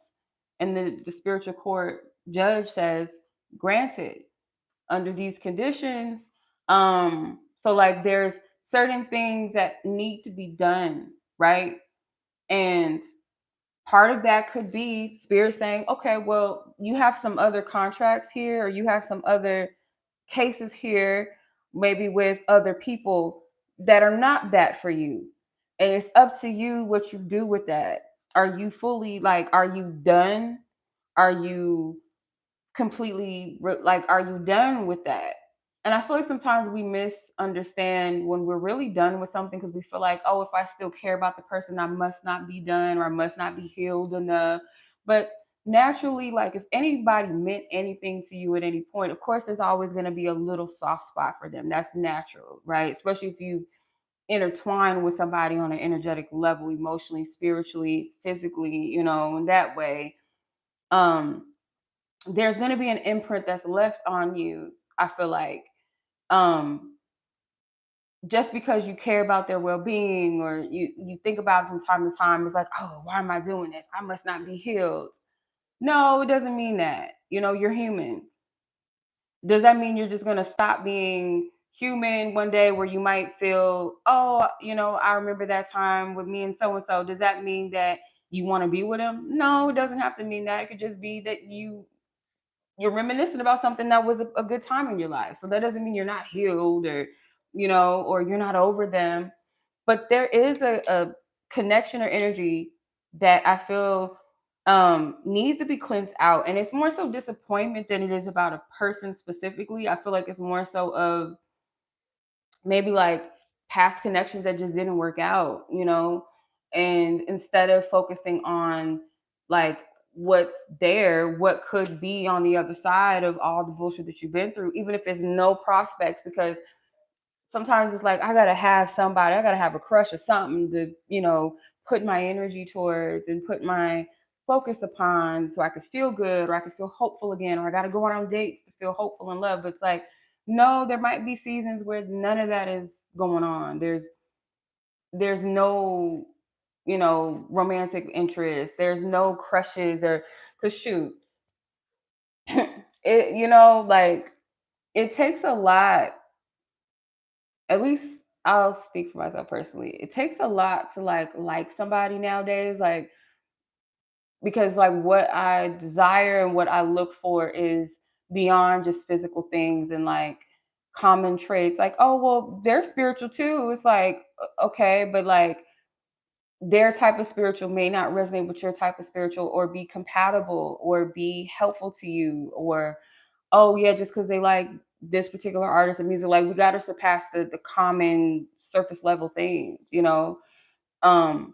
And the spiritual court judge says, granted under these conditions. So like there's certain things that need to be done, right? And part of that could be spirit saying, okay, well, you have some other contracts here, or you have some other cases here, maybe with other people that are not that for you. And it's up to you what you do with that. Are you fully, like, are you done? Are you completely, like, are you done with that? And I feel like sometimes we misunderstand when we're really done with something, because we feel like, oh, if I still care about the person, I must not be done, or I must not be healed enough. But naturally, like if anybody meant anything to you at any point, of course, there's always going to be a little soft spot for them. That's natural, right? Especially if you intertwine with somebody on an energetic level, emotionally, spiritually, physically, in that way. Um, there's going to be an imprint that's left on you, I feel like. um just because you care about their well-being, or you think about it from time to time, it's like, oh, why am I doing this? I must not be healed. No, it doesn't mean that. You're human. Does that mean you're just going to stop being human one day, where you might feel, oh, I remember that time with me and so and so? Does that mean that you want to be with them? No, it doesn't have to mean that. It could just be that you're reminiscing about something that was a good time in your life. So that doesn't mean you're not healed, or you're not over them. But there is a connection or energy that I feel needs to be cleansed out. And it's more so disappointment than it is about a person specifically. I feel like it's more so of maybe like past connections that just didn't work out. And instead of focusing on like what's there, what could be on the other side of all the bullshit that you've been through, even if it's no prospects, because sometimes it's like, I gotta have somebody, I gotta have a crush or something to, put my energy towards and put my focus upon, so I could feel good, or I could feel hopeful again, or I gotta go on dates to feel hopeful and love. But it's like, no, there might be seasons where none of that is going on. There's no, romantic interest. There's no crushes, or, cause shoot, like, it takes a lot. At least I'll speak for myself personally. It takes a lot to like somebody nowadays, like, because like what I desire and what I look for is beyond just physical things and like common traits. Like, oh well, they're spiritual too. It's like, okay, but like their type of spiritual may not resonate with your type of spiritual, or be compatible, or be helpful to you, or, oh yeah, just because they like this particular artist and music, like we got to surpass the common surface level things. um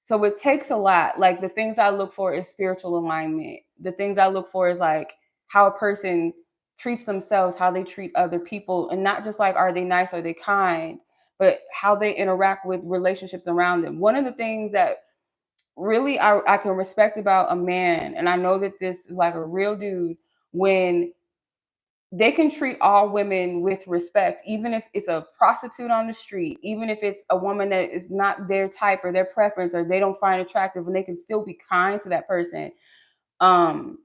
so it takes a lot. Like, the things I look for is spiritual alignment. The things I look for is like how a person treats themselves, how they treat other people, and not just like, are they nice, are they kind, but how they interact with relationships around them. One of the things that really I can respect about a man, and I know that this is like a real dude, when they can treat all women with respect, even if it's a prostitute on the street, even if it's a woman that is not their type or their preference, or they don't find attractive, and they can still be kind to that person. Um,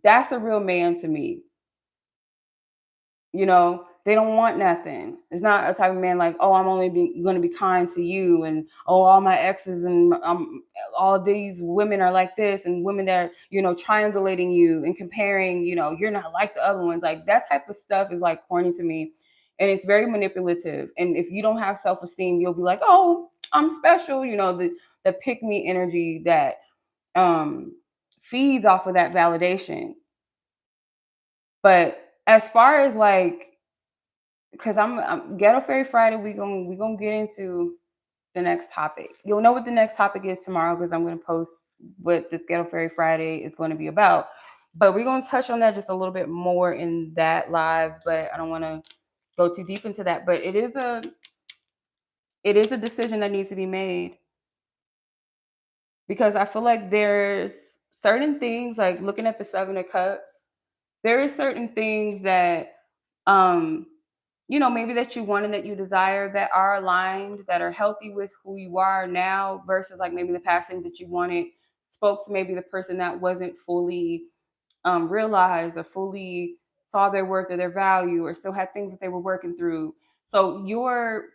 that's a real man to me. They don't want nothing. It's not a type of man like, oh, I'm only going to be kind to you, and oh, all my exes and all these women are like this, and women that are, triangulating you and comparing, you're not like the other ones. Like, that type of stuff is like corny to me, and it's very manipulative. And if you don't have self-esteem, you'll be like, oh, I'm special. The pick me energy that um feeds off of that validation. But as far as like, because I'm Ghetto Fairy Friday, we gonna get into the next topic. You'll know what the next topic is tomorrow, because I'm gonna post what this Ghetto Fairy Friday is going to be about. But we're gonna touch on that just a little bit more in that live. But I don't want to go too deep into that. But it is a decision that needs to be made, because I feel like there's certain things, like looking at the Seven of Cups, there is certain things that um maybe that you want and that you desire, that are aligned, that are healthy with who you are now, versus like maybe the past things that you wanted spoke to maybe the person that wasn't fully realized, or fully saw their worth or their value, or still had things that they were working through. So your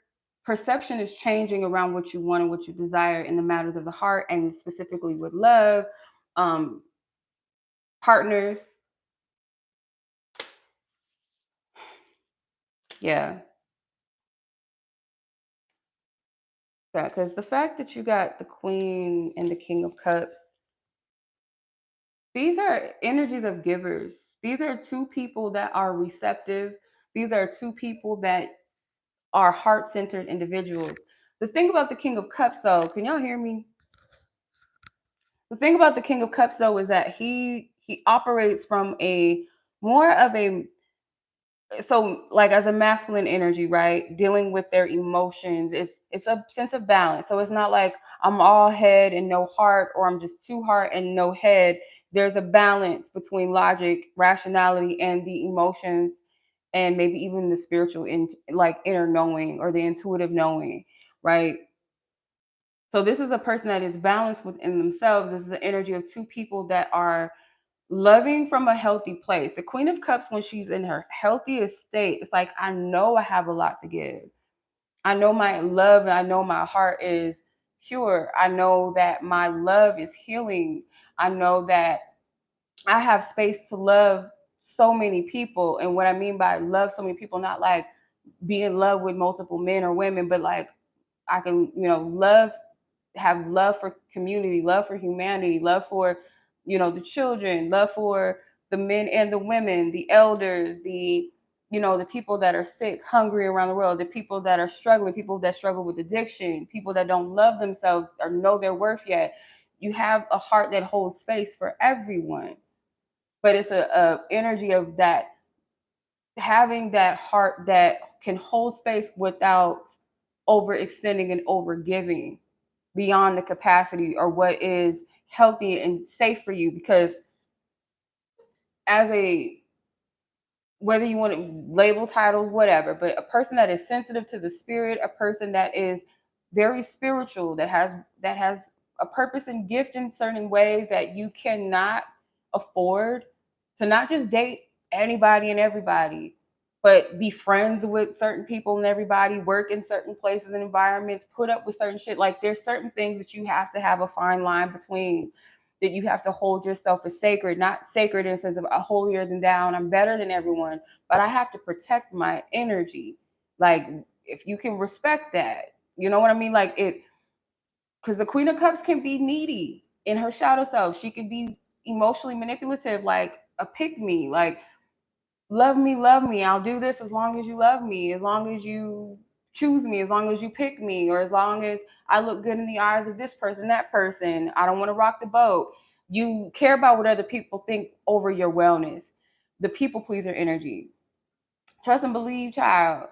perception is changing around what you want and what you desire in the matters of the heart, and specifically with love, um, partners. Yeah. Yeah, because the fact that you got the Queen and the King of Cups, these are energies of givers. These are two people that are receptive. These are two people that are heart centered individuals. The thing about the King of Cups, though, can y'all hear me? The thing about the King of Cups, though, is that he operates from a more of a, so like as a masculine energy, right? Dealing with their emotions, it's a sense of balance. So it's not like I'm all head and no heart, or I'm just too heart and no head. There's a balance between logic, rationality, and the emotions and maybe even the spiritual like inner knowing or the intuitive knowing, right? So this is a person that is balanced within themselves. This is the energy of two people that are loving from a healthy place. The Queen of Cups, when she's in her healthiest state, it's like, I know I have a lot to give. I know my love and I know my heart is pure. I know that my love is healing. I know that I have space to love so many people. And what I mean by love so many people, not like be in love with multiple men or women, but like I can, have love for community, love for humanity, love for, the children, love for the men and the women, the elders, the people that are sick, hungry around the world, the people that are struggling, people that struggle with addiction, people that don't love themselves or know their worth yet. You have a heart that holds space for everyone, but it's a energy of that, having that heart that can hold space without overextending and overgiving beyond the capacity or what is healthy and safe for you. Because as a, whether you want to label titles, whatever, but a person that is sensitive to the spirit, a person that is very spiritual, that has a purpose and gift in certain ways that you cannot afford to not just date anybody and everybody, but be friends with certain people and everybody, work in certain places and environments, put up with certain shit. Like there's certain things that you have to have a fine line between, that you have to hold yourself as sacred, not sacred in the sense of a holier than thou, I'm better than everyone, but I have to protect my energy. Like if you can respect that, you know what I mean? Like it, because the Queen of Cups can be needy in her shadow self. She can be emotionally manipulative, like a pick me, like love me, love me. I'll do this as long as you love me, as long as you choose me, as long as you pick me, or as long as I look good in the eyes of this person, that person. I don't want to rock the boat. You care about what other people think over your wellness. The people pleaser energy. Trust and believe, child.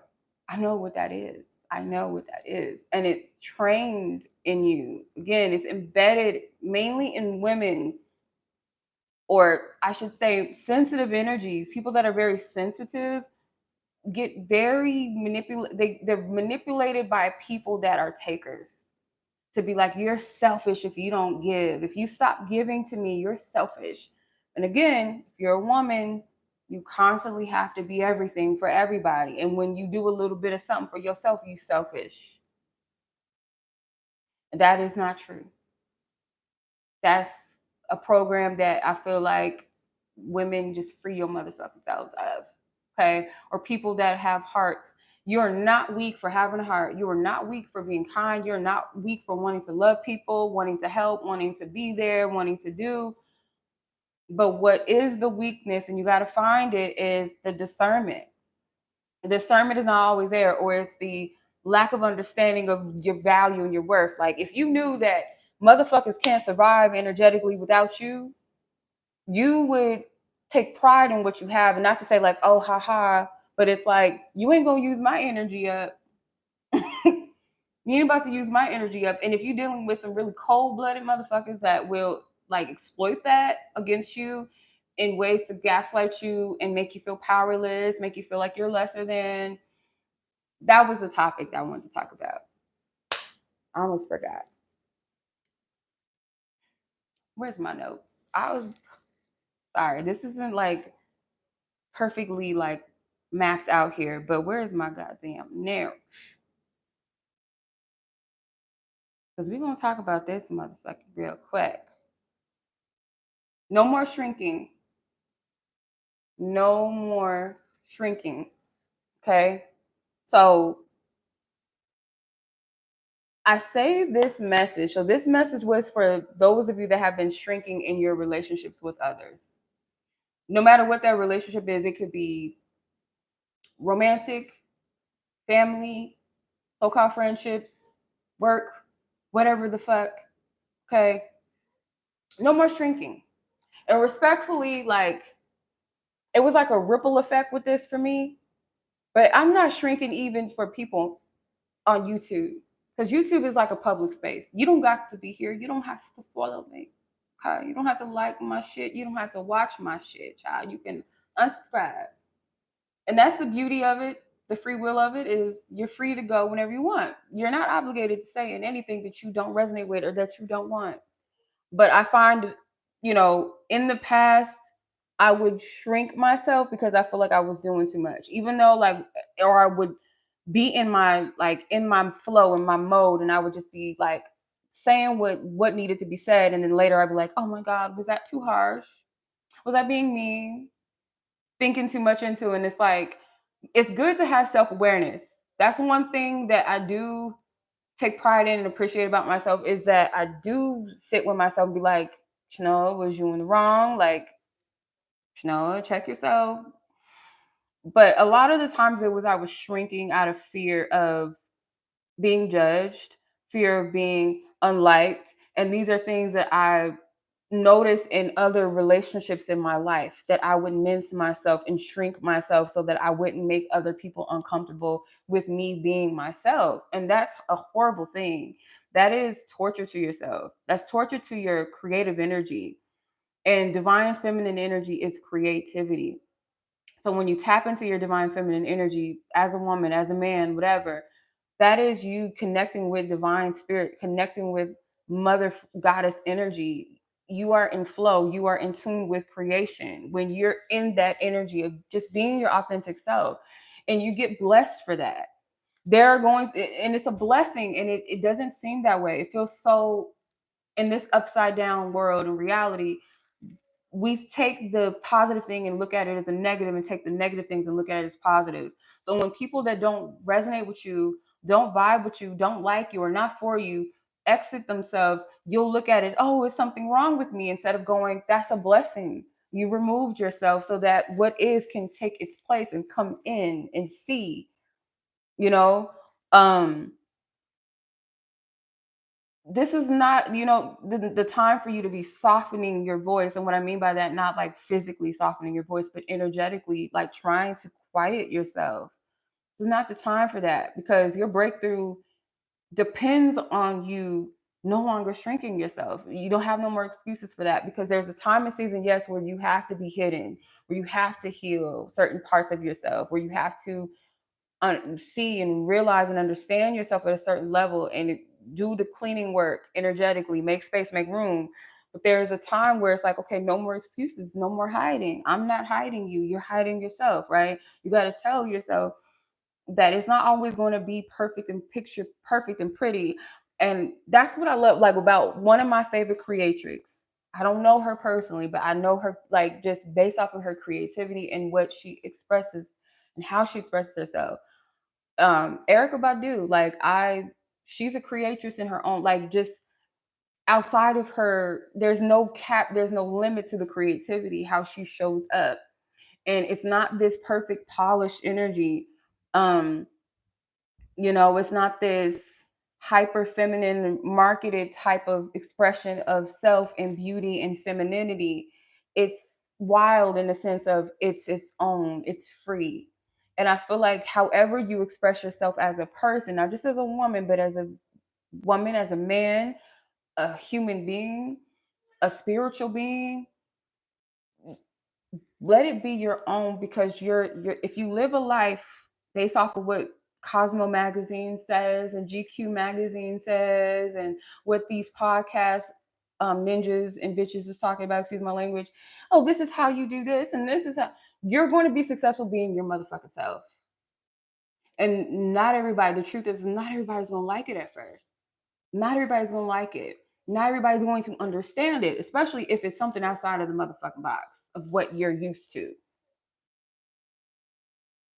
I know what that is. I know what that is. And it's trained in you. Again, it's embedded mainly in women, or I should say sensitive energies. People that are very sensitive get very they're manipulated by people that are takers, to be like, you're selfish if you don't give. If you stop giving to me, you're selfish. And again, if you're a woman, you constantly have to be everything for everybody. And when you do a little bit of something for yourself, you selfish. And that is not true. That's a program that I feel like women just free your motherfucking selves of. Okay? Or people that have hearts. You're not weak for having a heart. You are not weak for being kind. You're not weak for wanting to love people, wanting to help, wanting to be there, wanting to do. But what is the weakness, and you got to find it, is the discernment. The discernment is not always there, or it's the lack of understanding of your value and your worth. Like if you knew that motherfuckers can't survive energetically without you, you would take pride in what you have, and not to say like, oh, haha, but it's like, you ain't gonna use my energy up. You ain't about to use my energy up. And if you're dealing with some really cold-blooded motherfuckers that will like exploit that against you in ways to gaslight you and make you feel powerless, make you feel like you're lesser than, that was the topic that I wanted to talk about. I almost forgot. Where's my notes? I was sorry. This isn't like perfectly like mapped out here, but where's my goddamn notes? Because we're going to talk about this motherfucker real quick. No more shrinking. No more shrinking. Okay? So I saved this message. So this message was for those of you that have been shrinking in your relationships with others. No matter what that relationship is, it could be romantic, family, so-called friendships, work, whatever the fuck. Okay? No more shrinking. And respectfully, like, it was like a ripple effect with this for me. But I'm not shrinking even for people on YouTube. Because YouTube is like a public space. You don't got to be here. You don't have to follow me. Okay? You don't have to like my shit. You don't have to watch my shit, child. You can unsubscribe. And that's the beauty of it. The free will of it is you're free to go whenever you want. You're not obligated to stay in anything that you don't resonate with or that you don't want. But I find, in the past, I would shrink myself because I feel like I was doing too much. Even though or I would be in my flow, in my mode, and I would just be like saying what needed to be said, and then later I'd be like, oh my God, was that too harsh? Was I being mean? Thinking too much into it. And it's like, it's good to have self-awareness. That's one thing that I do take pride in and appreciate about myself, is that I do sit with myself and be like, Chenoa, was you in the wrong? Like, Chenoa, check yourself. But a lot of the times I was shrinking out of fear of being judged, fear of being unliked. And these are things that I noticed in other relationships in my life, that I would mince myself and shrink myself so that I wouldn't make other people uncomfortable with me being myself. And that's a horrible thing. That is torture to yourself. That's torture to your creative energy. And divine feminine energy is creativity. So when you tap into your divine feminine energy as a woman, as a man, whatever, that is you connecting with divine spirit, connecting with mother goddess energy. You are in flow, you are in tune with creation when you're in that energy of just being your authentic self, and you get blessed for that. And it's a blessing, and it doesn't seem that way. It feels so, in this upside down world and reality, we take the positive thing and look at it as a negative, and take the negative things and look at it as positives. So when people that don't resonate with you, don't vibe with you, don't like you, or not for you, exit themselves, you'll look at it, oh, is something wrong with me? Instead of going, that's a blessing. You removed yourself so that what is can take its place and come in and see, you know? Um, this is not, the time for you to be softening your voice. And what I mean by that, not like physically softening your voice, but energetically, like trying to quiet yourself. This is not the time for that, because your breakthrough depends on you no longer shrinking yourself. You don't have no more excuses for that, because there's a time and season, yes, where you have to be hidden, where you have to heal certain parts of yourself, where you have to see and realize and understand yourself at a certain level, and do the cleaning work energetically, make space, make room. But there's a time where it's like, okay, no more excuses, no more hiding. I'm not hiding you, you're hiding yourself, right? You got to tell yourself that it's not always going to be perfect and picture perfect and pretty. And that's what I love, like, about one of my favorite creatrix. I don't know her personally, but I know her like just based off of her creativity and what she expresses and how she expresses herself. Erica Badu, she's a creatrix in her own, like, just outside of her, there's no cap, there's no limit to the creativity, how she shows up. And it's not this perfect polished energy. Um, it's not this hyper feminine marketed type of expression of self and beauty and femininity. It's wild in the sense of it's its own, it's free. And I feel like however you express yourself as a person, not just as a woman, but as a woman, as a man, a human being, a spiritual being, let it be your own, because you're if you live a life based off of what Cosmo magazine says and GQ magazine says and what these podcast ninjas and bitches is talking about, excuse my language, oh, this is how you do this and this is how you're going to be successful being your motherfucking self. And not everybody, the truth is, not everybody's going to like it at first. Not everybody's going to like it. Not everybody's going to understand it, especially if it's something outside of the motherfucking box of what you're used to.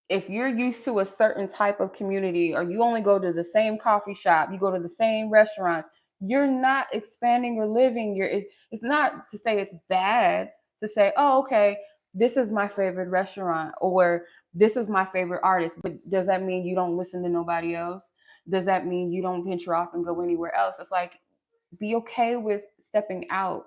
If you're used to a certain type of community, or you only go to the same coffee shop, you go to the same restaurants, you're not expanding your living. It's not to say it's bad to say, oh, okay, this is my favorite restaurant, or this is my favorite artist. But does that mean you don't listen to nobody else? Does that mean you don't venture off and go anywhere else? It's like, be okay with stepping out.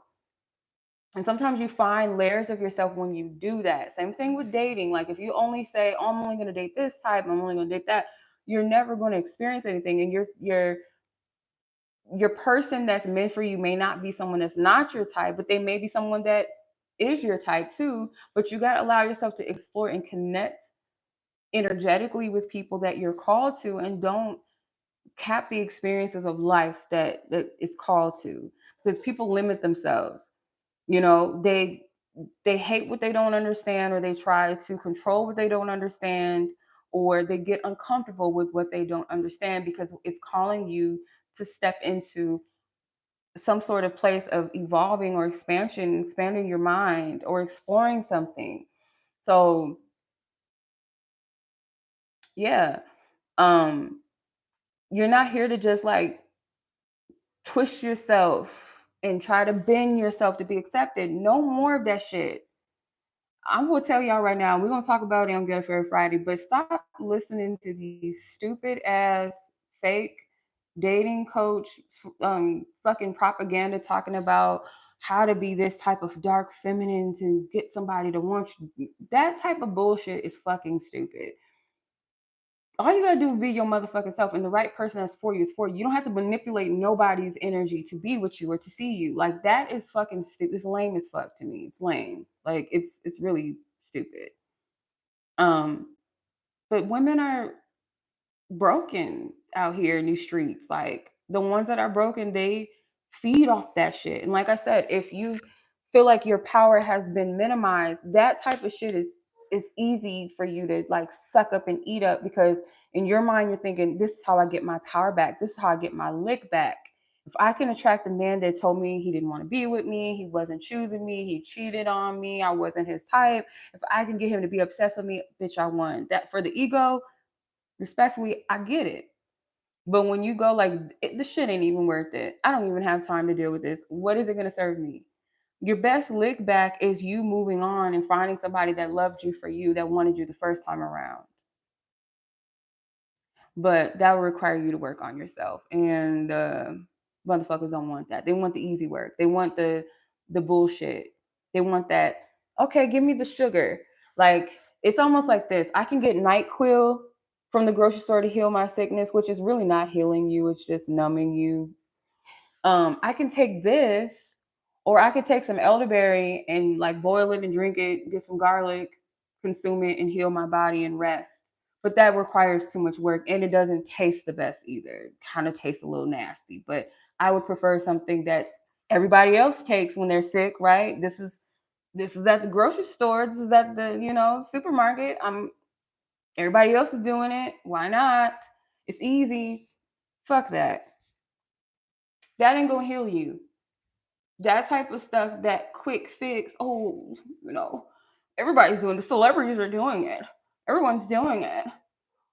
And sometimes you find layers of yourself when you do that. Same thing with dating. Like, if you only say, oh, I'm only going to date this type, I'm only going to date that, you're never going to experience anything. And your person that's meant for you may not be someone that's not your type, but they may be someone that is your type too. But you got to allow yourself to explore and connect energetically with people that you're called to, and don't cap the experiences of life that is called to, because people limit themselves. You know, they hate what they don't understand, or they try to control what they don't understand, or they get uncomfortable with what they don't understand because it's calling you to step into some sort of place of evolving or expansion, expanding your mind or exploring something. So yeah, um, you're not here to just like twist yourself and try to bend yourself to be accepted. No more of that shit. I'm gonna tell y'all right now, we're gonna talk about it on Good Fair Friday, but stop listening to these stupid ass fake dating coach fucking propaganda talking about how to be this type of dark feminine to get somebody to want you. That type of bullshit is fucking stupid. All you gotta do is be your motherfucking self, and the right person that's for you is for you. You don't have to manipulate nobody's energy to be with you or to see you. Like that is fucking stupid. It's lame as fuck to me. It's lame. Like it's really stupid. Um, but women are broken out here in these streets. Like the ones that are broken, they feed off that shit. And like I said, if you feel like your power has been minimized, that type of shit is easy for you to like suck up and eat up, because in your mind you're thinking, this is how I get my power back. This is how I get my lick back. If I can attract a man that told me he didn't want to be with me, he wasn't choosing me, he cheated on me, I wasn't his type. If I can get him to be obsessed with me, bitch, I won. That for the ego, respectfully, I get it. But when you go like, the shit ain't even worth it. I don't even have time to deal with this. What is it going to serve me? Your best lick back is you moving on and finding somebody that loved you for you, that wanted you the first time around. But that will require you to work on yourself. And motherfuckers don't want that. They want the easy work. They want the bullshit. They want that, okay, give me the sugar. Like, it's almost like this. I can get NyQuil from the grocery store to heal my sickness, which is really not healing you. It's just numbing you. I can take this, or I could take some elderberry and like boil it and drink it, get some garlic, consume it, and heal my body and rest. But that requires too much work, and it doesn't taste the best either. It kind of tastes a little nasty. But I would prefer something that everybody else takes when they're sick, right? This is at the grocery store. This is at the, supermarket. Everybody else is doing it. Why not? It's easy. Fuck that. That ain't gonna heal you. That type of stuff, that quick fix. Oh, everybody's doing it. The celebrities are doing it. Everyone's doing it.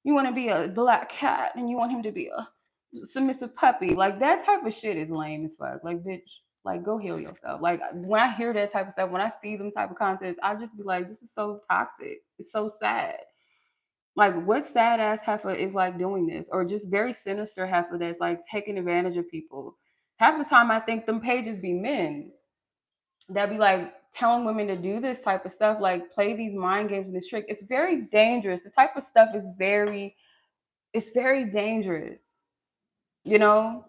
You want to be a black cat and you want him to be a submissive puppy. Like that type of shit is lame as fuck. Like, bitch, like go heal yourself. Like when I hear that type of stuff, when I see them type of contents, I just be like, this is so toxic. It's so sad. Like what sad ass heifer is like doing this, or just very sinister heifer that's like taking advantage of people. Half the time I think them pages be men that be like telling women to do this type of stuff, like play these mind games and this trick. It's very dangerous. The type of stuff is it's very dangerous. You know,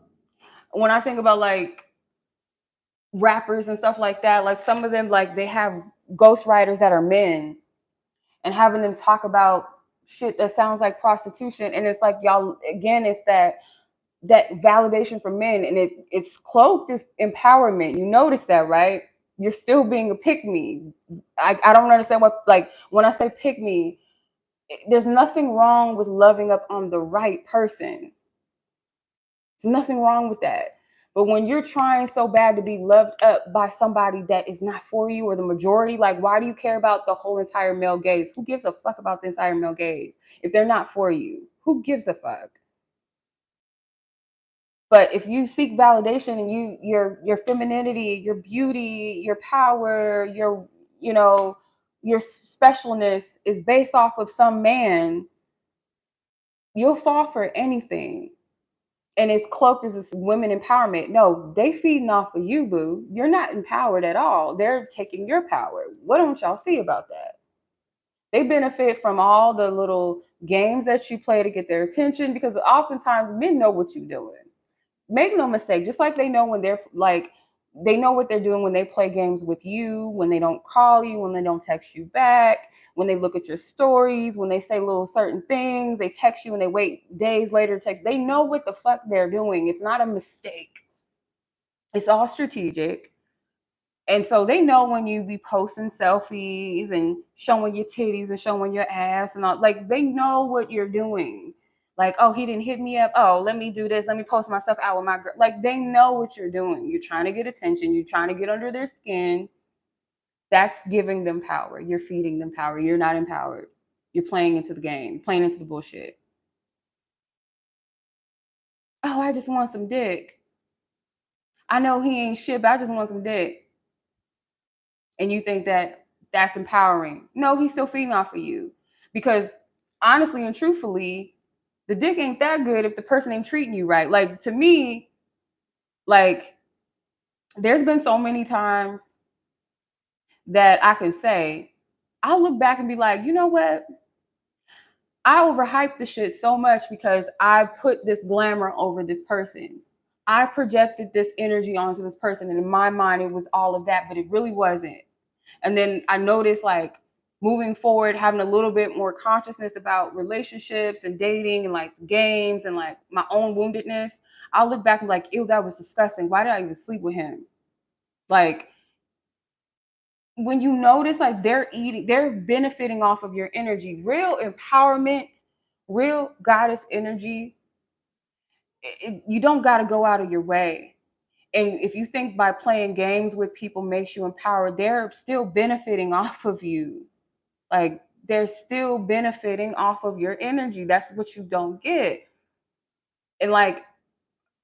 when I think about like rappers and stuff like that, like some of them, like they have ghostwriters that are men and having them talk about shit that sounds like prostitution. And it's like, y'all, again, it's that validation for men, and it's cloaked as empowerment. You notice that, right? You're still being a pick me. I don't understand what, like, when I say pick me, there's nothing wrong with loving up on the right person. There's nothing wrong with that. But when you're trying so bad to be loved up by somebody that is not for you, or the majority, like, why do you care about the whole entire male gaze? Who gives a fuck about the entire male gaze? If they're not for you, who gives a fuck? But if you seek validation and your femininity, your beauty, your power, your specialness is based off of some man, you'll fall for anything. And it's cloaked as this women empowerment. No, they feeding off of you, boo. You're not empowered at all. They're taking your power. What don't y'all see about that? They benefit from all the little games that you play to get their attention, because oftentimes men know what you're doing. Make no mistake, just like they know when they're like, they know what they're doing when they play games with you, when they don't call you, when they don't text you back, when they look at your stories, when they say little certain things, they text you and they wait days later to text. They know what the fuck they're doing. It's not a mistake. It's all strategic. And so they know when you be posting selfies and showing your titties and showing your ass and all, like they know what you're doing. Like, oh, he didn't hit me up. Oh, let me do this. Let me post myself out with my girl. Like they know what you're doing. You're trying to get attention. You're trying to get under their skin. That's giving them power. You're feeding them power. You're not empowered. You're playing into the game, playing into the bullshit. Oh, I just want some dick. I know he ain't shit, but I just want some dick. And you think that that's empowering. No, he's still feeding off of you. Because honestly and truthfully, the dick ain't that good if the person ain't treating you right. Like to me, like there's been so many times that I can say, I'll look back and be like, you know what? I overhyped the shit so much because I put this glamour over this person. I projected this energy onto this person. And in my mind, it was all of that, but it really wasn't. And then I noticed like moving forward, having a little bit more consciousness about relationships and dating and like games and like my own woundedness. I'll look back and be like, ew, that was disgusting. Why did I even sleep with him? Like when you notice like they're benefiting off of your energy, real empowerment, real goddess energy, you don't got to go out of your way. And if you think by playing games with people makes you empowered, they're still benefiting off of you. Like they're still benefiting off of your energy. That's what you don't get. And like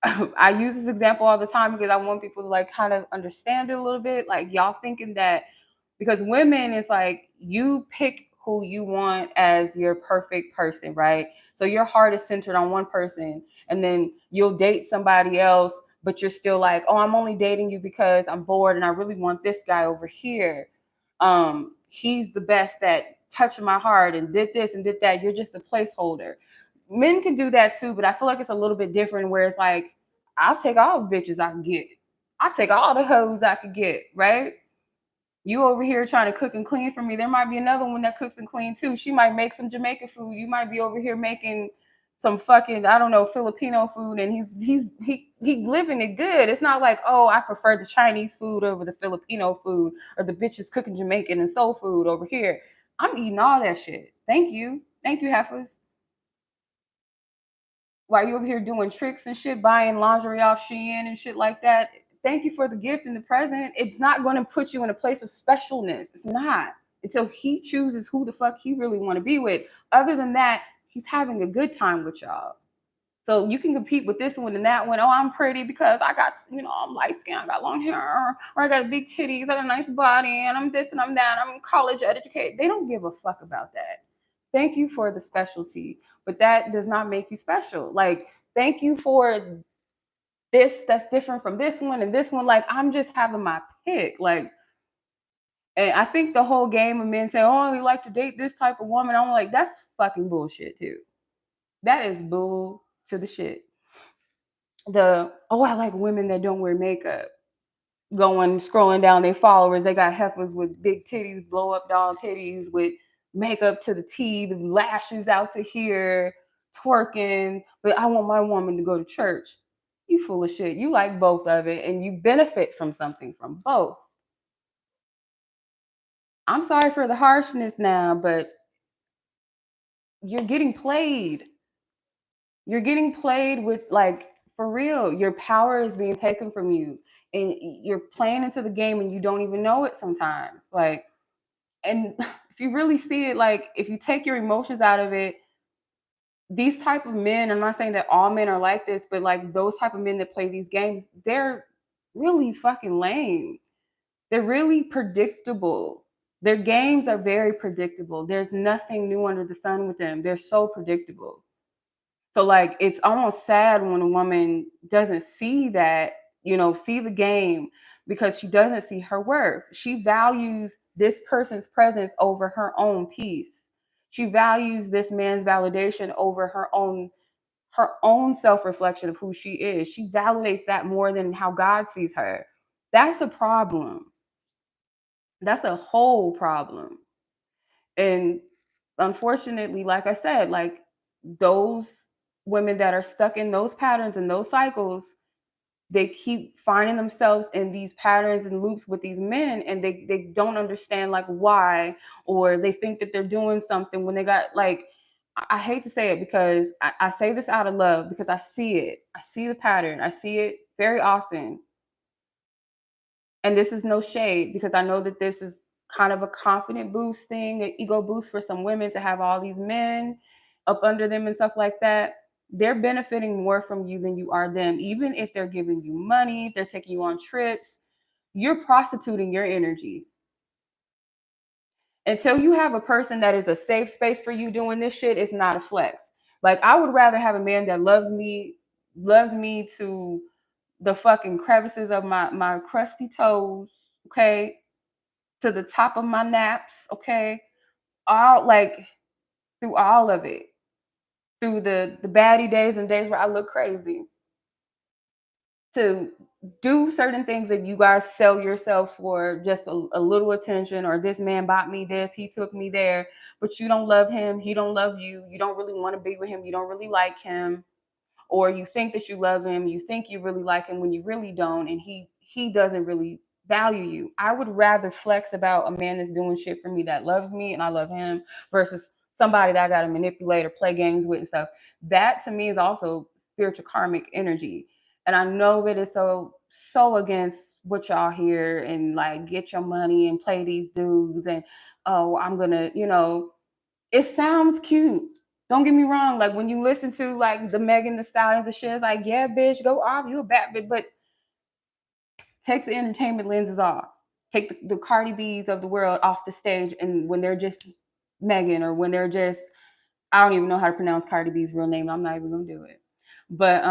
I use this example all the time because I want people to like kind of understand it a little bit. Like y'all thinking that because women is like you pick who you want as your perfect person, right? So your heart is centered on one person and then you'll date somebody else, but you're still like, oh, I'm only dating you because I'm bored and I really want this guy over here. He's the best at touching my heart and did this and did that. You're just a placeholder. Men can do that too, but I feel like it's a little bit different where it's like, I'll take all the bitches I can get. I'll take all the hoes I could get, right? You over here trying to cook and clean for me. There might be another one that cooks and clean too. She might make some Jamaican food. You might be over here making some fucking, I don't know, Filipino food, and he living it good. It's not like, oh, I prefer the Chinese food over the Filipino food, or the bitches cooking Jamaican and soul food over here. I'm eating all that shit. Thank you, heifers. While you over here doing tricks and shit, buying lingerie off Shein and shit like that. Thank you for the gift and the present. It's not going to put you in a place of specialness. It's not until he chooses who the fuck he really want to be with. Other than that, he's having a good time with y'all. So you can compete with this one and that one. Oh, I'm pretty because I got, I'm light skinned, I got long hair, or I got a big titties, I got a nice body, and I'm this and I'm that. I'm college educated. They don't give a fuck about that. Thank you for the specialty, but that does not make you special. Like, thank you for this that's different from this one and this one. Like, I'm just having my pick. Like, and I think the whole game of men saying, oh, we like to date this type of woman, I'm like, that's fucking bullshit too. That is bull to the shit. I like women that don't wear makeup. Going scrolling down their followers, they got heifers with big titties, blow up doll titties with makeup to the T, the lashes out to here, twerking. But I want my woman to go to church. You full of shit. You like both of it, and you benefit from something from both. I'm sorry for the harshness now, but you're getting played. You're getting played with, like, for real. Your power is being taken from you, and you're playing into the game, and you don't even know it sometimes. Like, and if you really see it, like, if you take your emotions out of it, these type of men, I'm not saying that all men are like this, but like those type of men that play these games, they're really fucking lame. They're really predictable. Their games are very predictable. There's nothing new under the sun with them. They're so predictable. So like it's almost sad when a woman doesn't see that, see the game, because she doesn't see her worth. She values this person's presence over her own peace. She values this man's validation over her own self-reflection of who she is. She validates that more than how God sees her. That's a problem. That's a whole problem. And unfortunately, like I said, like those women that are stuck in those patterns and those cycles, they keep finding themselves in these patterns and loops with these men, and they don't understand like why, or they think that they're doing something when they got like, I hate to say it because I say this out of love because I see it. I see the pattern. I see it very often. And this is no shade because I know that this is kind of a confident boost thing, an ego boost for some women to have all these men up under them and stuff like that. They're benefiting more from you than you are them. Even if they're giving you money, they're taking you on trips, you're prostituting your energy. Until you have a person that is a safe space for you doing this shit, it's not a flex. Like I would rather have a man that loves me to the fucking crevices of my crusty toes, okay, to the top of my naps, okay, all like through all of it, through the baddie days and days where I look crazy, to do certain things that you guys sell yourselves for just a little attention, or this man bought me this, he took me there, but you don't love him, he don't love you, you don't really want to be with him, you don't really like him, or you think that you love him, you think you really like him when you really don't, and he doesn't really value you. I would rather flex about a man that's doing shit for me that loves me and I love him versus somebody that I got to manipulate or play games with and stuff. That to me is also spiritual karmic energy. And I know that it's so against what y'all hear and like get your money and play these dudes and oh, I'm gonna, it sounds cute. Don't get me wrong. Like when you listen to like the Megan the Stallions and shit, it's like, yeah, bitch, go off. You a bad bitch. But take the entertainment lenses off. Take the Cardi B's of the world off the stage. And when they're just Megan, or when they're just, I don't even know how to pronounce Cardi B's real name. I'm not even gonna do it. But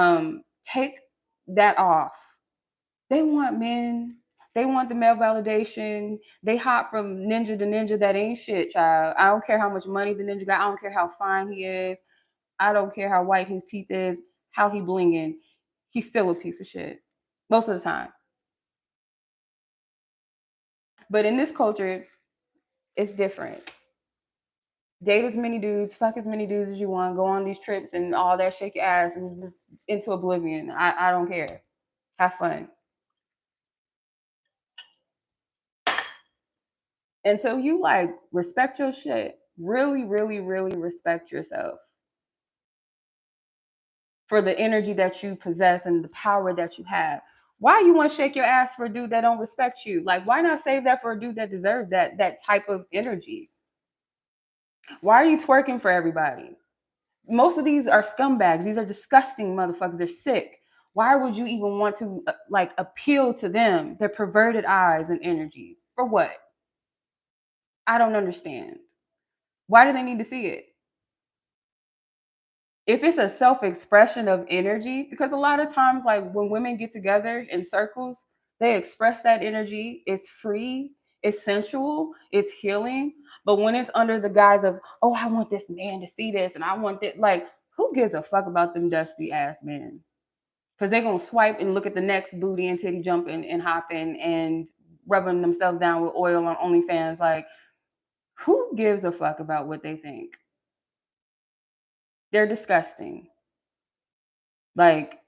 take that off. They want men. They want the male validation. They hop from ninja to ninja. That ain't shit, child. I don't care how much money the ninja got. I don't care how fine he is. I don't care how white his teeth is, how he blinging. He's still a piece of shit most of the time. But in this culture, it's different. Date as many dudes, fuck as many dudes as you want, go on these trips and all that, shake your ass and just into oblivion. I don't care. Have fun. Until you like respect your shit, really, really, really respect yourself for the energy that you possess and the power that you have. Why you want to shake your ass for a dude that don't respect you? Like, why not save that for a dude that deserves that type of energy? Why are you twerking for everybody? Most of these are scumbags. These are disgusting motherfuckers. They're sick. Why would you even want to like appeal to them? Their perverted eyes and energy. For what? I don't understand. Why do they need to see it? If it's a self-expression of energy, because a lot of times like when women get together in circles, they express that energy. It's free, it's sensual, it's healing. But when it's under the guise of, oh, I want this man to see this and I want that, like, who gives a fuck about them dusty ass men? Because they're gonna swipe and look at the next booty and titty jumping and hopping and rubbing themselves down with oil on OnlyFans. Like, who gives a fuck about what they think? They're disgusting. Like,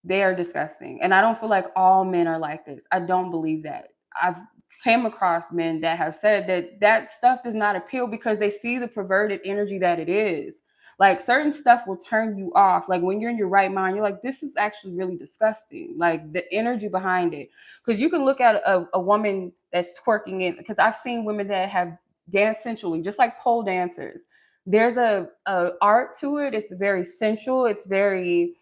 they are disgusting. And I don't feel like all men are like this. I don't believe that. I've came across men that have said that that stuff does not appeal because they see the perverted energy that it is. Like certain stuff will turn you off. Like when you're in your right mind, you're like, this is actually really disgusting. Like the energy behind it. Because you can look at a woman that's twerking in, because I've seen women that have danced sensually, just like pole dancers. There's a art to it. It's very sensual. It's very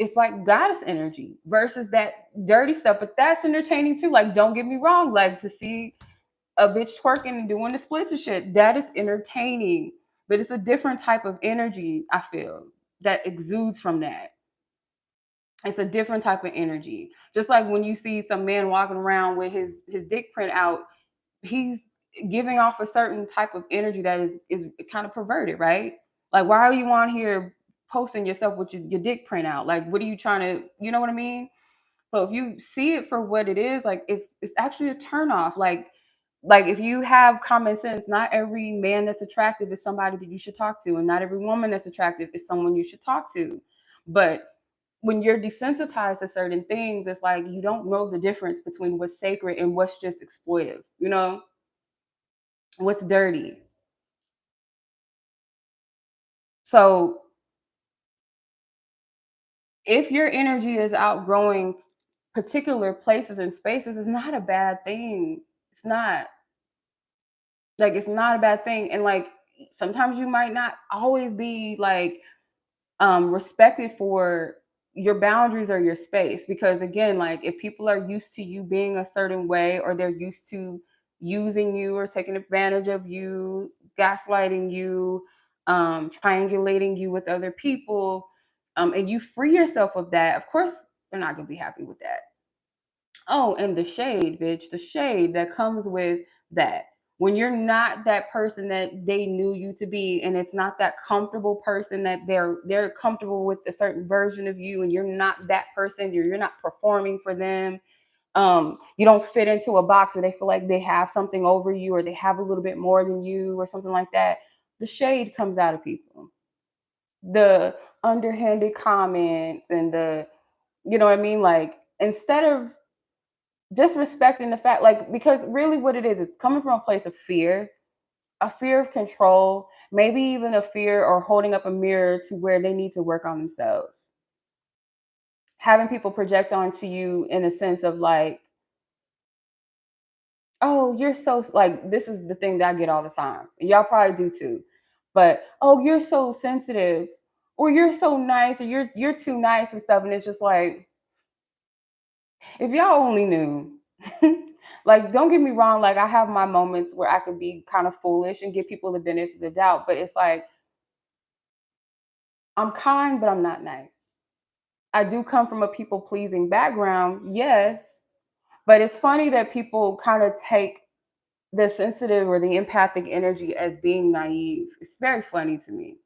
it's like goddess energy versus that dirty stuff. But that's entertaining too. Like, don't get me wrong. Like to see a bitch twerking and doing the splits and shit, that is entertaining. But it's a different type of energy, I feel, that exudes from that. It's a different type of energy. Just like when you see some man walking around with his dick print out, he's giving off a certain type of energy that is kind of perverted, right? Like, why are you on here posting yourself with your dick print out? Like, what are you trying to, you know what I mean? So if you see it for what it is, like it's actually a turn off. Like Like, if you have common sense, not every man that's attractive is somebody that you should talk to, and not every woman that's attractive is someone you should talk to. But when you're desensitized to certain things, it's like you don't know the difference between what's sacred and what's just exploitive, what's dirty. So if your energy is outgrowing particular places and spaces, it's not a bad thing. It's not. Like, it's not a bad thing. And like, sometimes you might not always be like respected for your boundaries or your space, because again, like, if people are used to you being a certain way, or they're used to using you or taking advantage of you, gaslighting you, triangulating you with other people, and you free yourself of that, of course they're not going to be happy with that. Oh, and the shade, bitch, the shade that comes with that. When you're not that person that they knew you to be, and it's not that comfortable person that they're comfortable with a certain version of you, and you're not that person, you're not performing for them. You don't fit into a box where they feel like they have something over you, or they have a little bit more than you, or something like that. The shade comes out of people. The underhanded comments and the, you know what I mean? Like, instead of disrespecting the fact, like, because really what it is, it's coming from a place of fear, a fear of control, maybe even a fear or holding up a mirror to where they need to work on themselves. Having people project onto you in a sense of like, oh, you're so, like, this is the thing that I get all the time. And y'all probably do too. But oh, you're so sensitive, or you're so nice, or you're too nice and stuff. And it's just like, if y'all only knew. Like, don't get me wrong, like, I have my moments where I could be kind of foolish and give people the benefit of the doubt, but it's like, I'm kind, but I'm not nice. I do come from a people pleasing background, yes, but it's funny that people kind of take the sensitive or the empathic energy as being naive. It's very funny to me.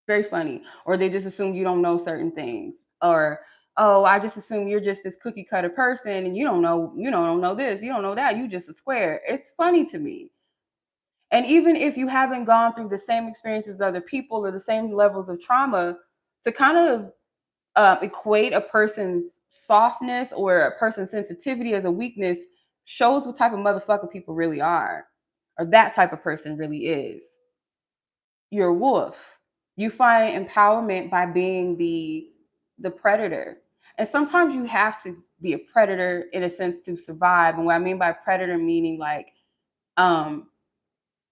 Very funny. Or they just assume you don't know certain things. Or, oh, I just assume you're just this cookie cutter person and you don't know this, you don't know that, you just a square. It's funny to me. And even if you haven't gone through the same experiences as other people or the same levels of trauma, to kind of equate a person's softness or a person's sensitivity as a weakness shows what type of motherfucker people really are, or that type of person really is. You're a wolf. You find empowerment by being the predator. And sometimes you have to be a predator in a sense to survive. And what I mean by predator, meaning like um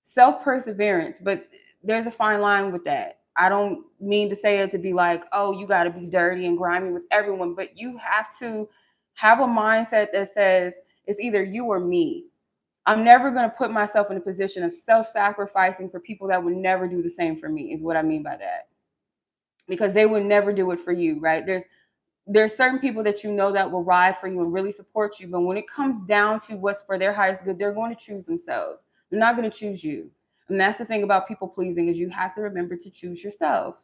self-perseverance, but there's a fine line with that. I don't mean to say it to be like, oh, you got to be dirty and grimy with everyone, but you have to have a mindset that says it's either you or me. I'm never going to put myself in a position of self-sacrificing for people that would never do the same for me, is what I mean by that. Because they would never do it for you, right? There's certain people that you know that will ride for you and really support you, but when it comes down to what's for their highest good, they're going to choose themselves. They're not going to choose you. And that's the thing about people pleasing, is you have to remember to choose yourself.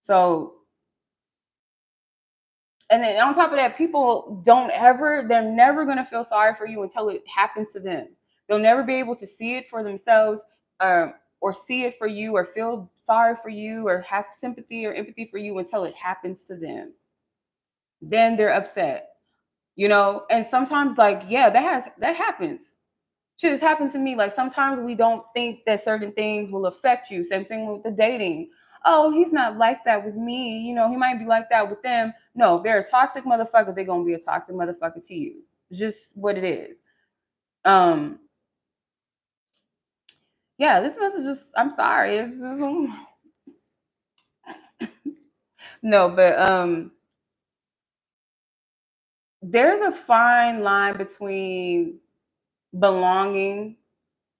So, and then on top of that, people they're never going to feel sorry for you until it happens to them. They'll never be able to see it for themselves, or see it for you, or feel sorry for you, or have sympathy or empathy for you until it happens to them. Then they're upset. And sometimes, like, yeah, that happens. Shit has happened to me. Like, sometimes we don't think that certain things will affect you. Same thing with the dating. Oh, he's not like that with me. He might be like that with them. No, if they're a toxic motherfucker, they're gonna be a toxic motherfucker to you. It's just what it is. um yeah, this message just, I'm sorry, no, but there's a fine line between belonging,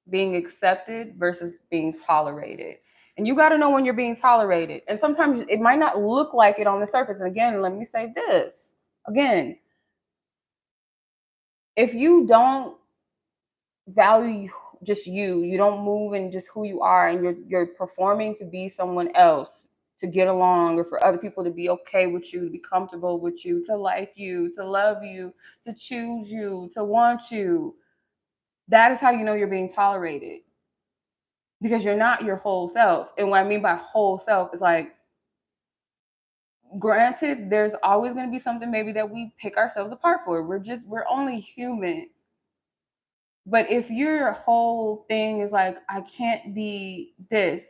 being accepted, versus being tolerated. And you got to know when you're being tolerated. And sometimes it might not look like it on the surface. And again, let me say this again: if you don't value just you don't move in just who you are, and you're performing to be someone else, to get along, or for other people to be okay with you, to be comfortable with you, to like you, to love you, to choose you, to want you. That is how you know you're being tolerated, because you're not your whole self. And what I mean by whole self is like, granted, there's always going to be something maybe that we pick ourselves apart for. We're only human. But if your whole thing is like, I can't be this,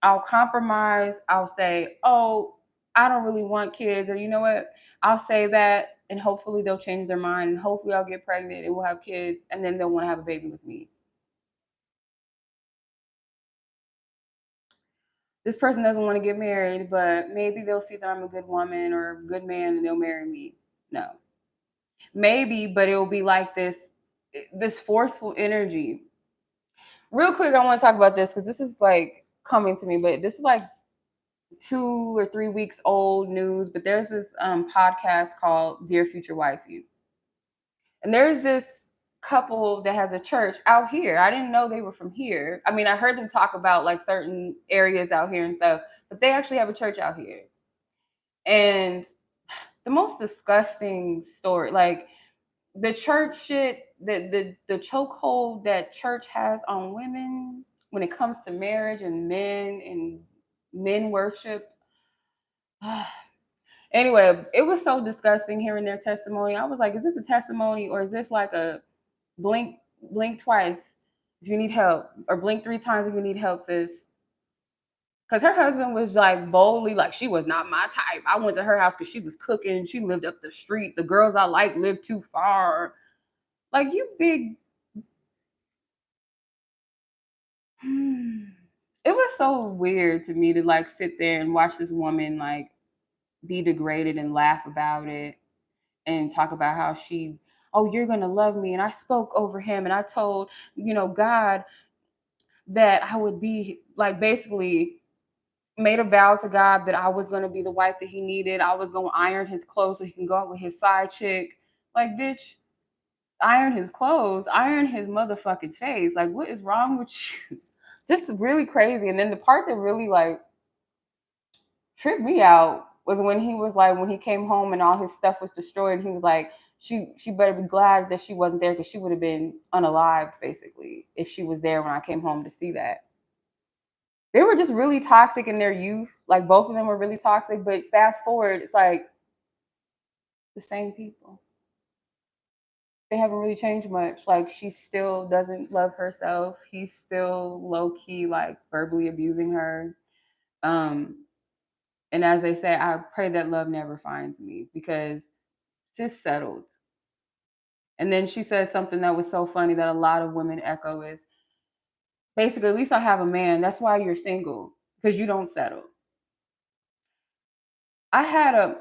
I'll compromise. I'll say, oh, I don't really want kids. Or you know what? I'll say that, and hopefully they'll change their mind. And hopefully I'll get pregnant and we'll have kids. And then they'll want to have a baby with me. This person doesn't want to get married, but maybe they'll see that I'm a good woman or a good man and they'll marry me. No. Maybe, but it'll be like this forceful energy. Real quick, I want to talk about this because this is like coming to me, but this is like 2 or 3 weeks old news. But there's this podcast called Dear Future Wifey, and there's this couple that has a church out here. I didn't know they were from here. I mean, I heard them talk about like certain areas out here and stuff, but they actually have a church out here. And the most disgusting story, like the church shit, the chokehold that church has on women when it comes to marriage and men worship. Anyway, it was so disgusting hearing their testimony. I was like, is this a testimony or is this like a blink twice if you need help, or blink 3 times if you need help, sis? Because her husband was like boldly like, she was not my type. I went to her house because she was cooking. She lived up the street. The girls I like lived too far. Like, you big. It was so weird to me to like sit there and watch this woman like be degraded and laugh about it and talk about how she, oh, you're gonna love me, and I spoke over him and I told, God, that I would be like, basically made a vow to God that I was gonna be the wife that he needed. I was gonna iron his clothes so he can go out with his side chick. Like, bitch, iron his clothes, iron his motherfucking face. Like, what is wrong with you? Just really crazy. And then the part that really like tripped me out was when he was like, when he came home and all his stuff was destroyed, he was like, she better be glad that she wasn't there, because she would have been unalived basically if she was there when I came home to see that. They were just really toxic in their youth. Like, both of them were really toxic, but fast forward, it's like the same people. They haven't really changed much. Like, she still doesn't love herself. He's still low key like verbally abusing her. And as they say, I pray that love never finds me, because sis settled. And then she said something that was so funny that a lot of women echo is basically, at least I have a man. That's why you're single, because you don't settle. I had a,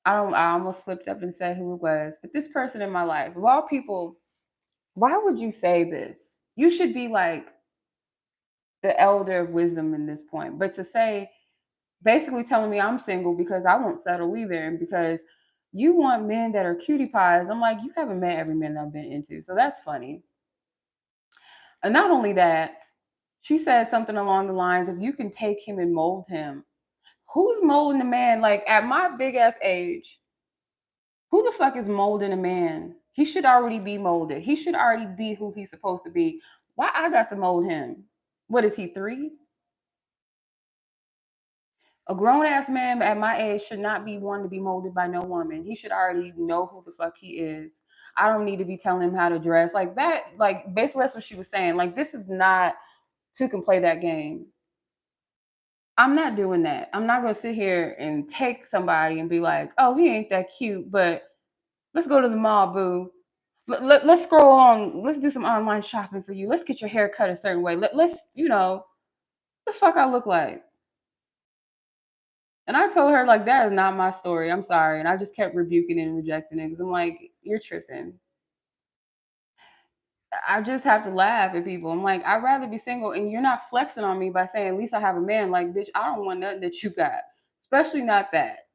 I almost slipped up and said who it was, but this person in my life, of all people, why would you say this? You should be like the elder of wisdom in this point. But to say, basically telling me I'm single because I won't settle either, and because you want men that are cutie pies. I'm like, you haven't met every man that I've been into. So that's funny. And not only that, she said something along the lines of, you can take him and mold him. Who's molding a man? Like, at my big ass age, who the fuck is molding a man? He should already be molded. He should already be who he's supposed to be. Why I got to mold him? What is he, 3? A grown ass man at my age should not be one to be molded by no woman. He should already know who the fuck he is. I don't need to be telling him how to dress. Like that, like basically that's what she was saying. Like, this is not, two can play that game. I'm not doing that. I'm not gonna sit here and take somebody and be like, oh, he ain't that cute, but let's go to the mall, boo. Let's scroll on. Let's do some online shopping for you. Let's get your hair cut a certain way. Let's, the fuck I look like. And I told her, like, that is not my story. I'm sorry. And I just kept rebuking it and rejecting it because I'm like, you're tripping. I just have to laugh at people. I'm like, I'd rather be single, and you're not flexing on me by saying, at least I have a man. Like, bitch, I don't want nothing that you got. Especially not that.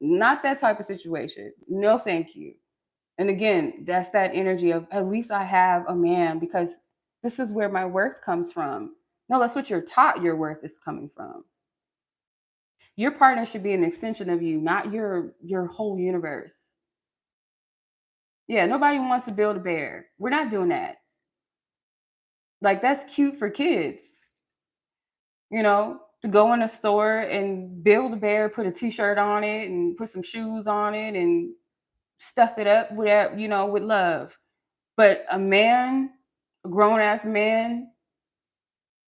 Not that type of situation. No, thank you. And again, that's that energy of, at least I have a man, because this is where my worth comes from. No, that's what you're taught your worth is coming from. Your partner should be an extension of you, not your whole universe. Yeah, nobody wants to build a bear. We're not doing that. Like that's cute for kids, to go in a store and build a bear, put a t-shirt on it and put some shoes on it and stuff it up with that, with love. But a man, a grown ass man,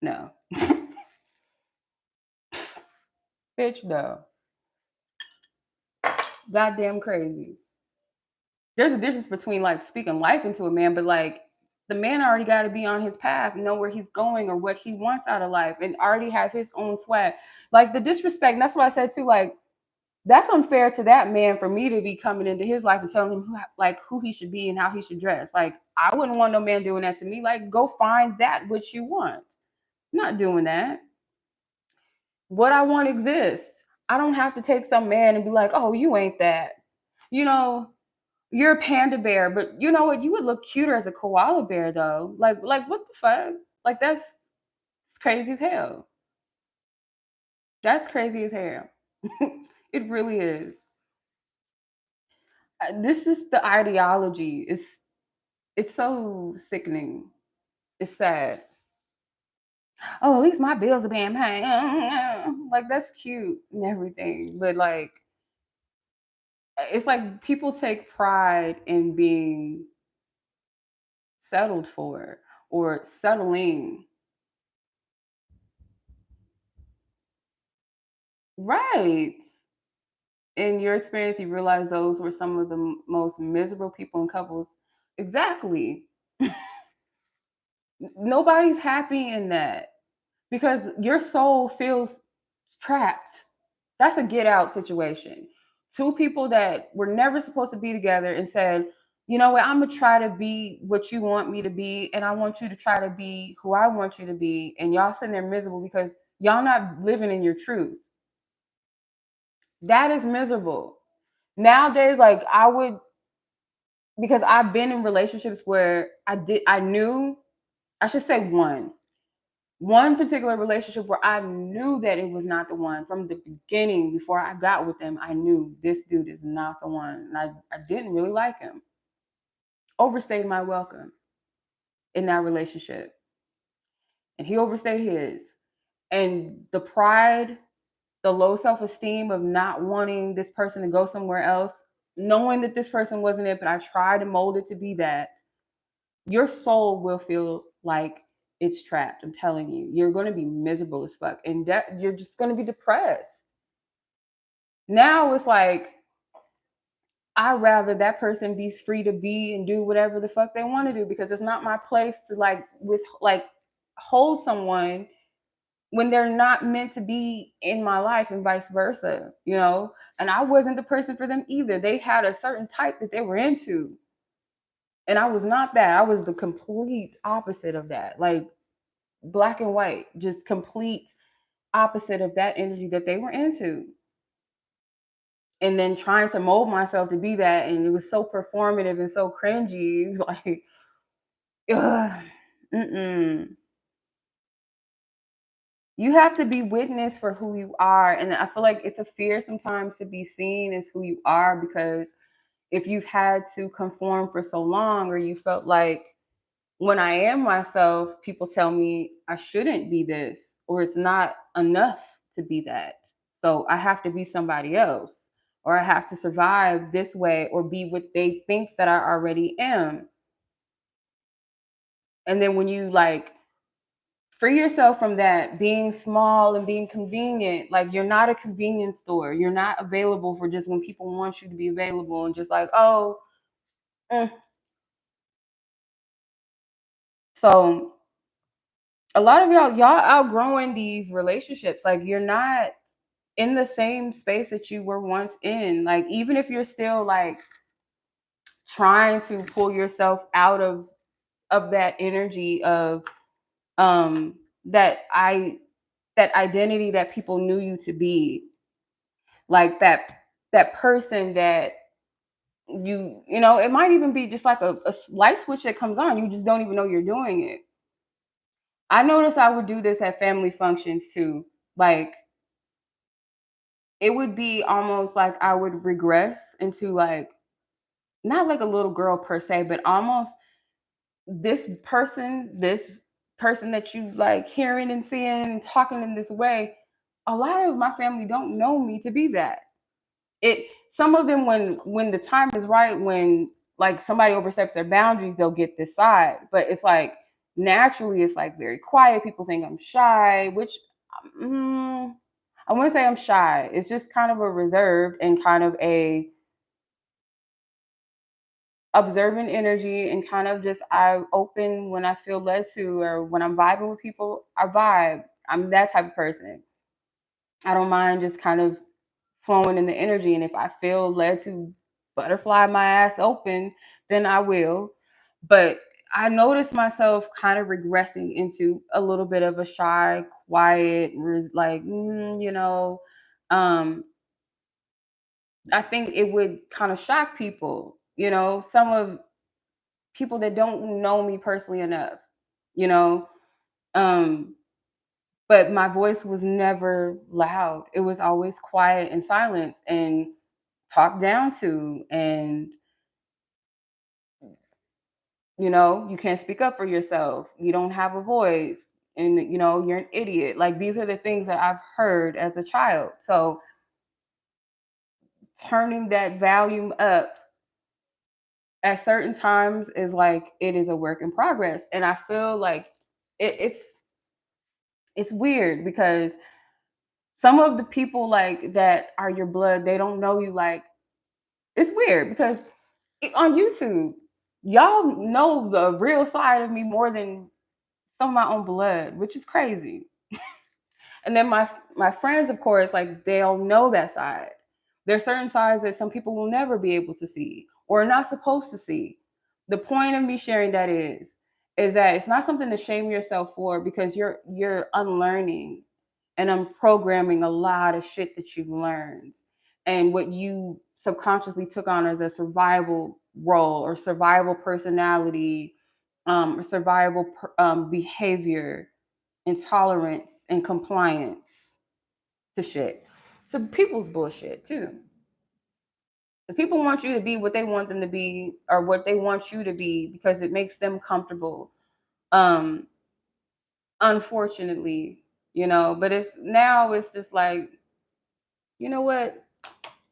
no. Bitch, no. Goddamn crazy. There's a difference between like speaking life into a man, but like the man already got to be on his path, know where he's going or what he wants out of life, and already have his own swag. Like the disrespect, and that's what I said too. Like that's unfair to that man for me to be coming into his life and telling him who he should be and how he should dress. Like I wouldn't want no man doing that to me. Like go find that which you want. I'm not doing that. What I want exists. I don't have to take some man and be like, oh, you ain't that. You know, you're a panda bear, but you know what? You would look cuter as a koala bear though. Like what the fuck? Like that's crazy as hell. That's crazy as hell. It really is. This is the ideology. It's so sickening. It's sad. Oh, at least my bills are being paid. Like that's cute and everything, but like it's like people take pride in being settled for or settling. Right. In your experience, you realize those were some of the most miserable people in couples. Exactly. Nobody's happy in that because your soul feels trapped. That's a get out situation. Two people that were never supposed to be together and said, you know what, I'm gonna try to be what you want me to be, and I want you to try to be who I want you to be, and y'all sitting there miserable because y'all not living in your truth. That is miserable. Nowadays, like I would, because I've been in relationships where I knew, I should say one particular relationship where I knew that it was not the one from the beginning. Before I got with him, I knew this dude is not the one. And I didn't really like him. Overstayed my welcome in that relationship. And he overstayed his. And the pride, the low self-esteem of not wanting this person to go somewhere else, knowing that this person wasn't it, but I tried to mold it to be that, your soul will feel like it's trapped. I'm telling you, you're going to be miserable as fuck, and that you're just going to be depressed. Now it's like I'd rather that person be free to be and do whatever the fuck they want to do because it's not my place to hold someone when they're not meant to be in my life and vice versa, And I wasn't the person for them either. They had a certain type that they were into. And I was not that. I was the complete opposite of that. Like black and white, just complete opposite of that energy that they were into. And then trying to mold myself to be that. And it was so performative and so cringy. It was like, ugh, mm-mm. You have to be witnessed for who you are. And I feel like it's a fear sometimes to be seen as who you are because if you've had to conform for so long or you felt like when I am myself, people tell me I shouldn't be this or it's not enough to be that. So I have to be somebody else or I have to survive this way or be what they think that I already am. And then when you free yourself from that being small and being convenient, like you're not a convenience store. You're not available for just when people want you to be available and just like, oh, So a lot of y'all outgrowing these relationships. Like you're not in the same space that you were once in. Like even if you're still like trying to pull yourself out of that energy of um that I that identity that people knew you to be, like that person that it might even be just like a light switch that comes on. You just don't even know you're doing it. I noticed I would do this at family functions too. Like it would be almost like I would regress into like not like a little girl per se, but almost this person that you like hearing and seeing and talking in this way, a lot of my family don't know me to be that. It Some of them, when the time is right, when like somebody oversteps their boundaries, they'll get this side. But it's like naturally, it's like very quiet. People think I'm shy, which I wouldn't say I'm shy. It's just kind of a reserved and kind of a observant energy, and kind of just I open when I feel led to, or when I'm vibing with people, I vibe. I'm that type of person. I don't mind just kind of flowing in the energy. And if I feel led to butterfly my ass open, then I will. But I noticed myself kind of regressing into a little bit of a shy, quiet, like, um, I think it would kind of shock people, some of people that don't know me personally enough, you know. Um, but my voice was never loud. It was always quiet and silence and talked down to. And, you can't speak up for yourself. You don't have a voice. And, you're an idiot. Like, these are the things that I've heard as a child. So turning that volume up at certain times is like, it is a work in progress. And I feel like it's weird because some of the people like that are your blood, they don't know you. Like, it's weird because on YouTube, y'all know the real side of me more than some of my own blood, which is crazy. And then my friends, of course, like they'll know that side. There's certain sides that some people will never be able to see or are not supposed to see. The point of me sharing that is that it's not something to shame yourself for, because you're unlearning and unprogramming a lot of shit that you've learned and what you subconsciously took on as a survival role or survival personality, or survival behavior, intolerance, and compliance to shit. So people's bullshit too. If people want you to be what they want them to be, or what they want you to be because it makes them comfortable. Um, Unfortunately, but it's just like, you know what?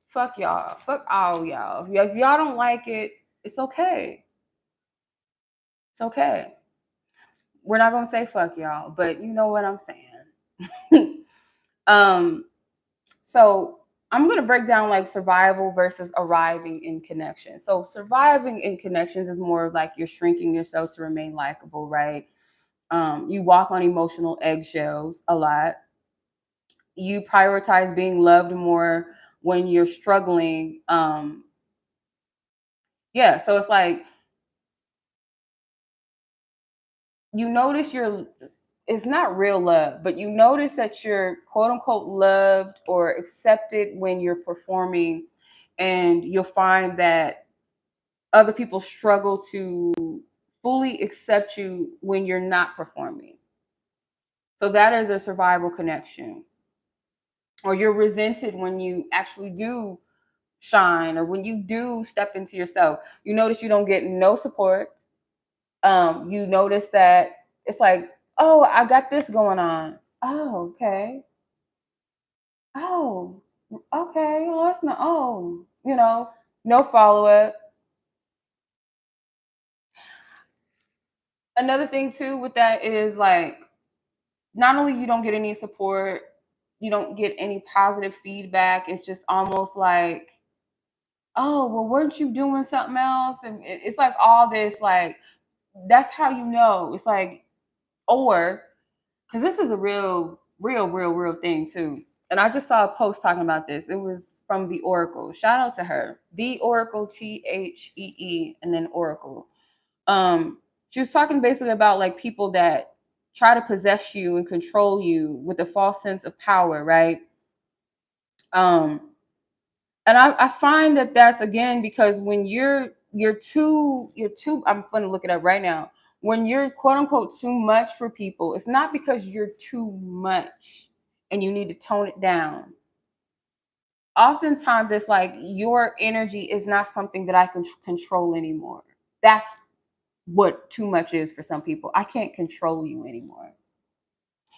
Fuck y'all. Fuck all y'all. If y'all don't like it, it's okay. It's okay. We're not gonna say fuck y'all, but you know what I'm saying. um, so I'm gonna break down like survival versus arriving in connection. So surviving in connections is more like you're shrinking yourself to remain likable, right? You walk on emotional eggshells a lot. You prioritize being loved more when you're struggling. Yeah, so it's like you notice it's not real love, but you notice that you're quote unquote loved or accepted when you're performing, and you'll find that other people struggle to fully accept you when you're not performing. So that is a survival connection. Or you're resented when you actually do shine, or when you do step into yourself. You notice you don't get no support. You notice that it's like, oh, I got this going on. Oh, okay. Oh, okay. Well, that's not, oh, no follow up. Another thing too with that is like, not only you don't get any support, you don't get any positive feedback. It's just almost like, oh, well, weren't you doing something else? And it's like all this, like, that's how you know. It's like, or because this is a real thing too. And I just saw a post talking about this. It was from the Oracle. Shout out to her. The Oracle, THEE, and then Oracle. She was talking basically about like people that try to possess you and control you with a false sense of power, right? Um, and I find that that's again because when you're too I'm gonna look it up right now. When you're quote unquote too much for people, it's not because you're too much and you need to tone it down. oftentimes it's like your energy is not something that I can control anymore. That's what too much is for some people. I can't control you anymore.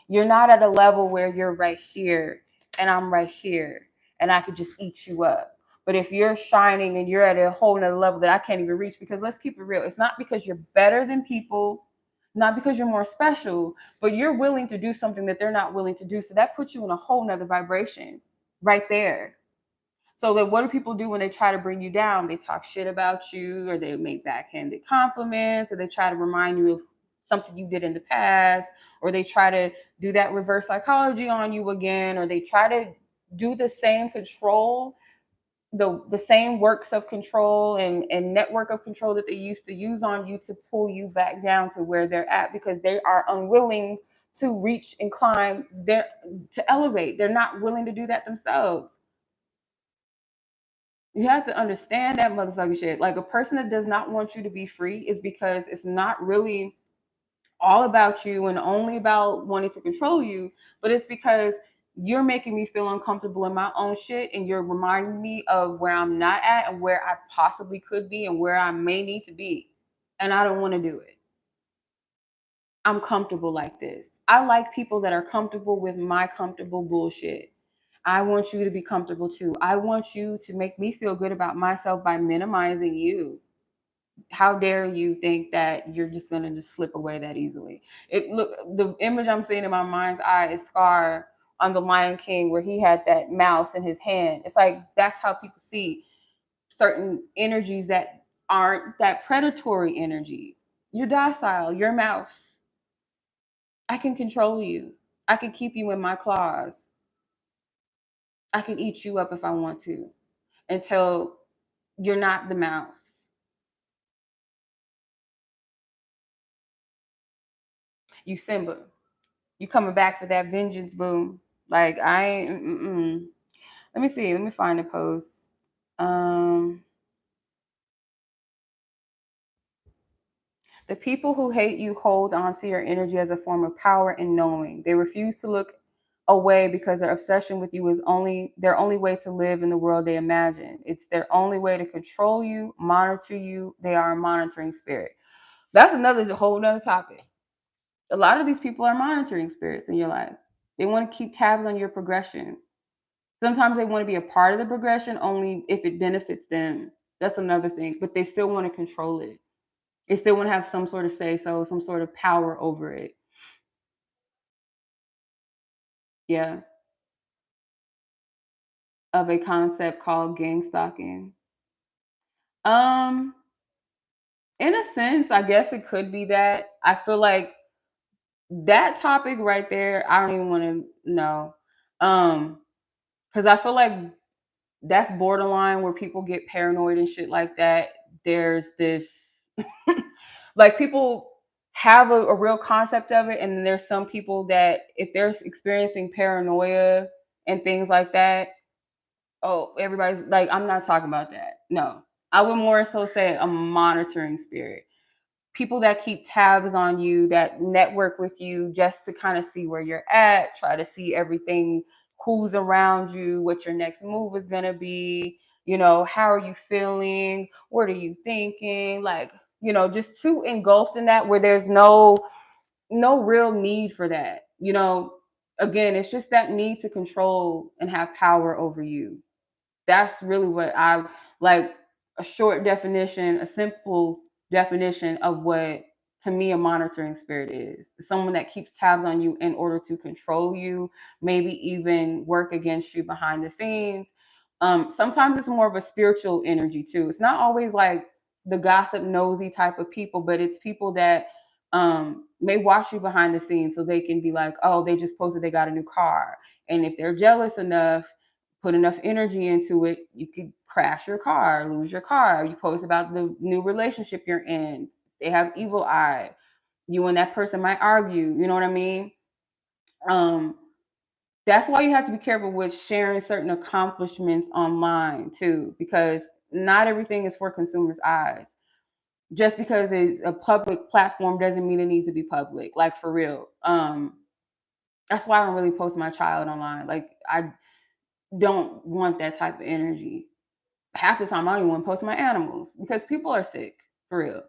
You're not at a level where you're right here and I'm right here and I could just eat you up. But if you're shining and you're at a whole nother level that I can't even reach, because let's keep it real, it's not because you're better than people, not because you're more special, but you're willing to do something that they're not willing to do. So that puts you in a whole nother vibration right there. So that what do people do when they try to bring you down? They talk shit about you, or they make backhanded compliments, or they try to remind you of something you did in the past, or they try to do that reverse psychology on you again, or they try to do the same control, the same works of control and network of control that they used to use on you to pull you back down to where they're at, because they are unwilling to reach and climb their to elevate. They're not willing to do that themselves. You have to understand that motherfucking shit. Like, a person that does not want you to be free is because it's not really all about you and only about wanting to control you, but it's because you're making me feel uncomfortable in my own shit, and you're reminding me of where I'm not at and where I possibly could be and where I may need to be. And I don't want to do it. I'm comfortable like this. I like people that are comfortable with my comfortable bullshit. I want you to be comfortable too. I want you to make me feel good about myself by minimizing you. How dare you think that you're just gonna just slip away that easily? It look the image I'm seeing in my mind's eye is Scar on the Lion King, where he had that mouse in his hand. It's like that's how people see certain energies that aren't that predatory energy. You're docile, you're a mouse. I can control you. I can keep you in my claws. I can eat you up if I want to until you're not the mouse. You Simba. You coming back for that vengeance, boom. Like I ain't. Let me see. Let me find a post. Um, the people who hate you hold on to your energy as a form of power and knowing. They refuse to look away because their obsession with you is only their only way to live in the world they imagine. It's their only way to control you, monitor you. They are a monitoring spirit. That's another whole nother topic. A lot of these people are monitoring spirits in your life. They want to keep tabs on your progression. Sometimes they want to be a part of the progression only if it benefits them. That's another thing. But they still want to control it. They still want to have some sort of say so, some sort of power over it. Yeah. Of a concept called gang stalking. Um, in a sense, I guess it could be that. I feel like that topic right there, I don't even want to know. Because I feel like that's borderline where people get paranoid and shit like that. There's this like people have a real concept of it, and then there's some people that if they're experiencing paranoia and things like that, oh, everybody's like, I'm not talking about that. No, I would more so say a monitoring spirit. People that keep tabs on you, that network with you just to kind of see where you're at, try to see everything, who's around you, what your next move is going to be, how are you feeling, what are you thinking, like, just too engulfed in that where there's no real need for that. Again, it's just that need to control and have power over you. That's really what I like, a short definition, a simple definition of what to me a monitoring spirit is. Someone that keeps tabs on you in order to control you, maybe even work against you behind the scenes. Sometimes it's more of a spiritual energy too. It's not always like the gossip nosy type of people, but it's people that may watch you behind the scenes so they can be like, oh, they just posted they got a new car. And if they're jealous enough, put enough energy into it, you could crash your car, lose your car. You post about the new relationship you're in. They have evil eye. You and that person might argue. You know what I mean? Um, that's why you have to be careful with sharing certain accomplishments online too, because not everything is for consumers' eyes. Just because it's a public platform doesn't mean it needs to be public. Like for real. That's why I don't really post my child online. Like don't want that type of energy. Half the time I don't even want to post my animals because people are sick, for real.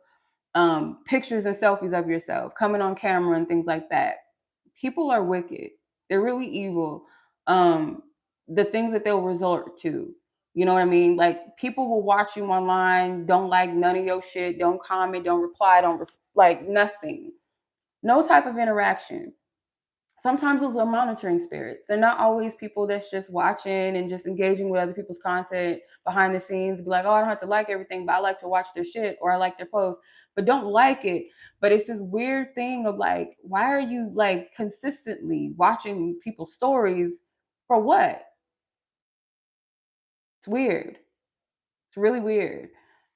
Pictures and selfies of yourself coming on camera and things like that. People are wicked. They're really evil. The things that they'll resort to. You know what I mean? Like people will watch you online, don't like none of your shit, don't comment, don't reply, like nothing. No type of interaction. Sometimes those are monitoring spirits. They're not always people that's just watching and just engaging with other people's content behind the scenes. Be like, oh, I don't have to like everything, but I like to watch their shit or I like their posts, but don't like it. But it's this weird thing of like, why are you like consistently watching people's stories for what? It's weird. It's really weird.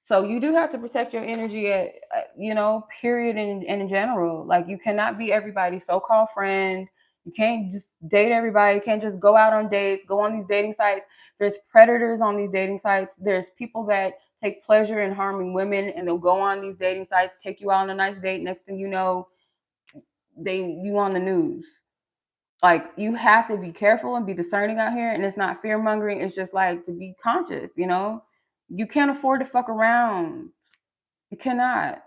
So you do have to protect your energy at, period and in general. Like you cannot be everybody's so-called friend. You can't just date everybody. You can't just go out on dates, go on these dating sites. There's predators on these dating sites. There's people that take pleasure in harming women and they'll go on these dating sites, take you out on a nice date. Next thing you know, you on the news. Like you have to be careful and be discerning out here, and it's not fear mongering. It's just like to be conscious. You can't afford to fuck around. You cannot.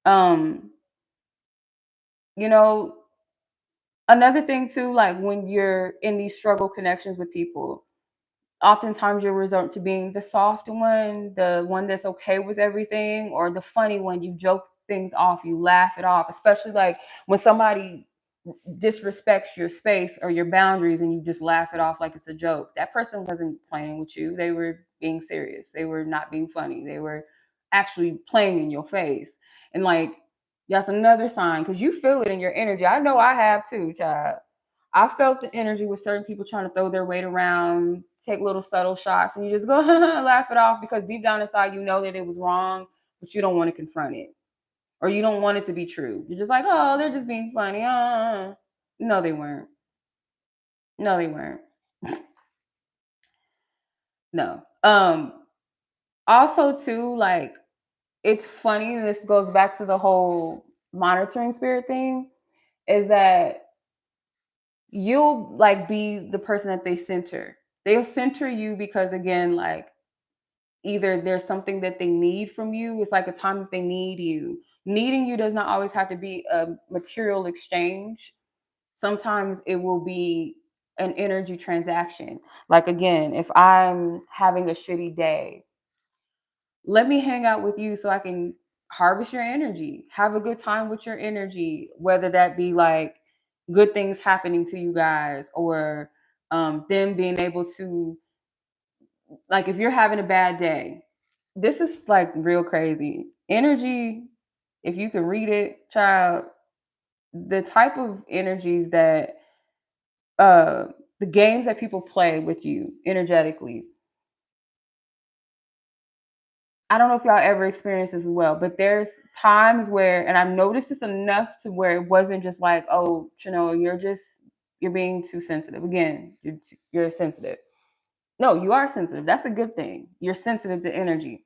um you know Another thing too, like when you're in these struggle connections with people, oftentimes you'll resort to being the soft one, the one that's okay with everything, or the funny one. You joke things off, you laugh it off, especially like when somebody disrespects your space or your boundaries and you just laugh it off like it's a joke. That person wasn't playing with you. They were being serious. They were not being funny. They were actually playing in your face. And like that's another sign because you feel it in your energy. I know I have too, child. I felt the energy with certain people trying to throw their weight around, take little subtle shots, and you just go laugh it off because deep down inside you know that it was wrong, but you don't want to confront it or you don't want it to be true. You're just like, oh, they're just being funny. No, they weren't. No, they weren't. No. Also, too, like, it's funny, and this goes back to the whole monitoring spirit thing, is that you'll like be the person that they center. They'll center you because again, like either there's something that they need from you. It's like a time that they need you. Needing you does not always have to be a material exchange. Sometimes it will be an energy transaction. Like again, if I'm having a shitty day, let me hang out with you so I can harvest your energy, have a good time with your energy, whether that be like good things happening to you guys or them being able to, like, if you're having a bad day, this is like real crazy. Energy, if you can read it, child, the type of energies that uh the games that people play with you energetically. I don't know if y'all ever experienced this as well, but there's times where, and I've noticed this enough to where it wasn't just like, oh, Chenoa, you're being too sensitive. Again, you're sensitive. No, you are sensitive. That's a good thing. You're sensitive to energy.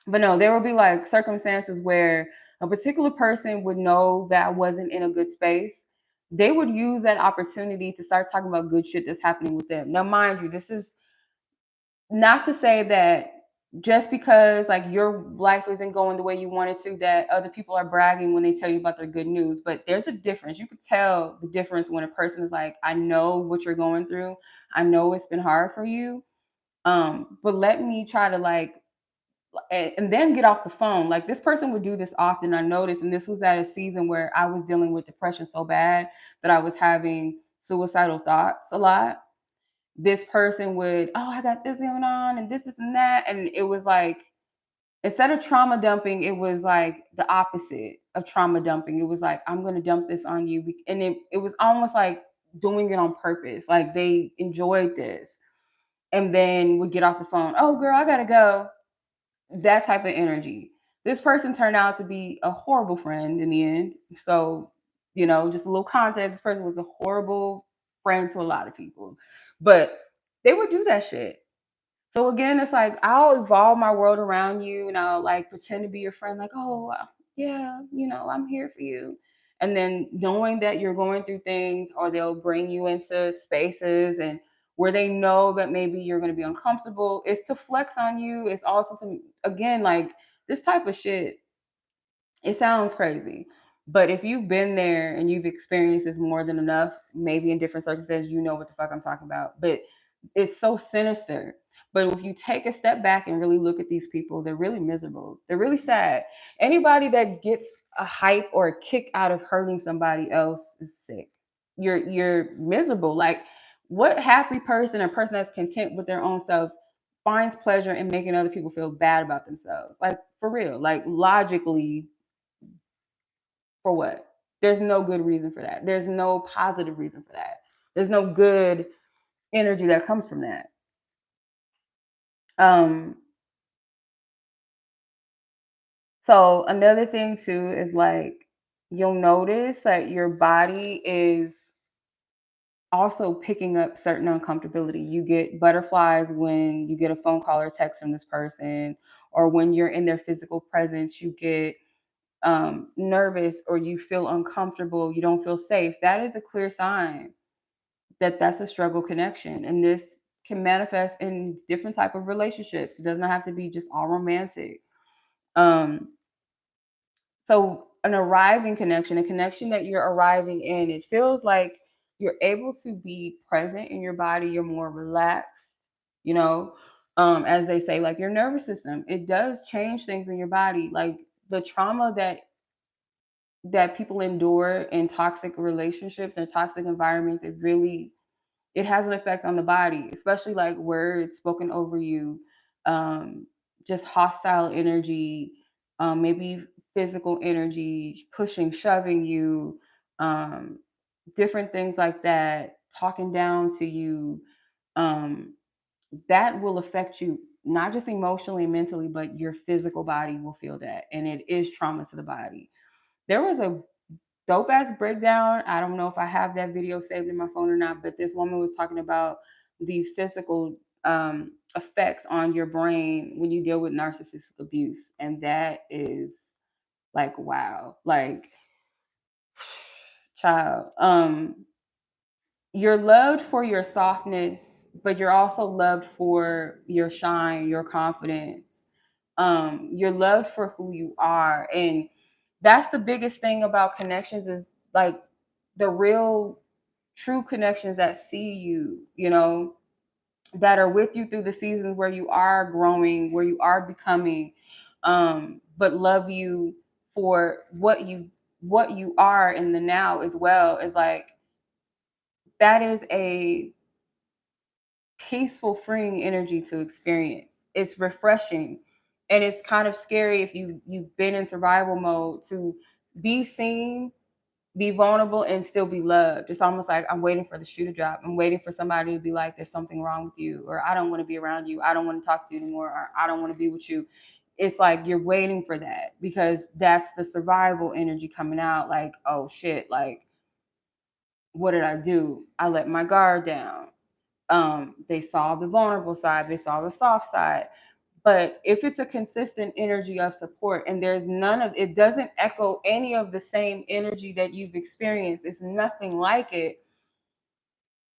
But no, there will be like circumstances where a particular person would know that I wasn't in a good space. They would use that opportunity to start talking about good shit that's happening with them. Now, mind you, this is not to say that just because like your life isn't going the way you want it to, that other people are bragging when they tell you about their good news. But there's a difference. You could tell the difference when a person is like, I know what you're going through. I know it's been hard for you. But let me try to like and then get off the phone. Like this person would do this often, I noticed, and this was at a season where I was dealing with depression so bad that I was having suicidal thoughts a lot. This person would, oh, I got this going on and this and that. And it was like, instead of trauma dumping, it was like the opposite of trauma dumping. It was like, I'm going to dump this on you. And it was almost like doing it on purpose. Like they enjoyed this. And then would get off the phone. Oh, girl, I got to go. That type of energy. This person turned out to be a horrible friend in the end. So, just a little context. This person was a horrible friend to a lot of people. But they would do that shit. So again, it's like I'll evolve my world around you and I'll like pretend to be your friend, like, oh yeah, I'm here for you. And then knowing that you're going through things, or they'll bring you into spaces and where they know that maybe you're going to be uncomfortable, it's to flex on you. It's also to, again, like this type of shit, it sounds crazy, but if you've been there and you've experienced this more than enough, maybe in different circumstances, you know what the fuck I'm talking about. But it's so sinister. But if you take a step back and really look at these people, they're really miserable. They're really sad. Anybody that gets a hype or a kick out of hurting somebody else is sick. You're miserable. Like, what happy person, a person that's content with their own selves, finds pleasure in making other people feel bad about themselves? Like, for real. Like, logically, for what? There's no good reason for that. There's no positive reason for that. There's no good energy that comes from that. So another thing too is like, you'll notice that your body is also picking up certain uncomfortability. You get butterflies when you get a phone call or text from this person, or when you're in their physical presence, you get nervous, or you feel uncomfortable, you don't feel safe. That is a clear sign that that's a struggle connection, and this can manifest in different type of relationships. It does not have to be just all romantic. um so an arriving connection, a connection that you're arriving in, it feels like you're able to be present in your body, you're more relaxed, you know. As they say, like, your nervous system, it does change things in your body. Like, the trauma that people endure in toxic relationships and toxic environments, it has an effect on the body, especially like words spoken over you, just hostile energy, maybe physical energy, pushing, shoving you, um, different things like that, talking down to you. Um, that will affect you not just emotionally and mentally, but your physical body will feel that. And it is trauma to the body. There was a dope ass breakdown. I don't know if I have that video saved in my phone or not, but this woman was talking about the physical effects on your brain when you deal with narcissistic abuse. And that is like, wow. Like, child, you're loved for your softness, but you're also loved for your shine, your confidence. You're loved for who you are. And that's the biggest thing about connections, is like the real true connections that see you, you know, that are with you through the seasons where you are growing, where you are becoming, but love you for what you are in the now as well. Is like, that is a peaceful, freeing energy to experience. It's refreshing. And it's kind of scary if you've been in survival mode, to be seen, be vulnerable, and still be loved. It's almost like, I'm waiting for the shoe to drop. I'm waiting for somebody to be like, there's something wrong with you, or I don't want to be around you. I don't want to talk to you anymore, or I don't want to be with you. It's like you're waiting for that, because that's the survival energy coming out. Like, oh shit, like, what did I do? I let my guard down. They saw the vulnerable side, they saw the soft side. But if it's a consistent energy of support, and there's none of it, doesn't echo any of the same energy that you've experienced, it's nothing like it.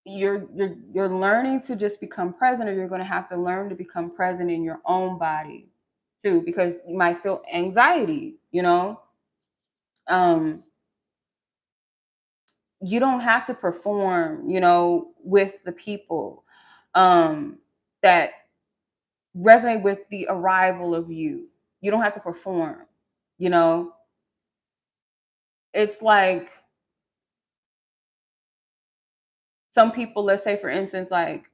You're learning to just become present, or you're going to have to learn to become present in your own body too, because you might feel anxiety, you know. um you don't have to perform, you know, with the people that resonate with the arrival of you. You don't have to perform, you know. It's like, some people, let's say for instance, like,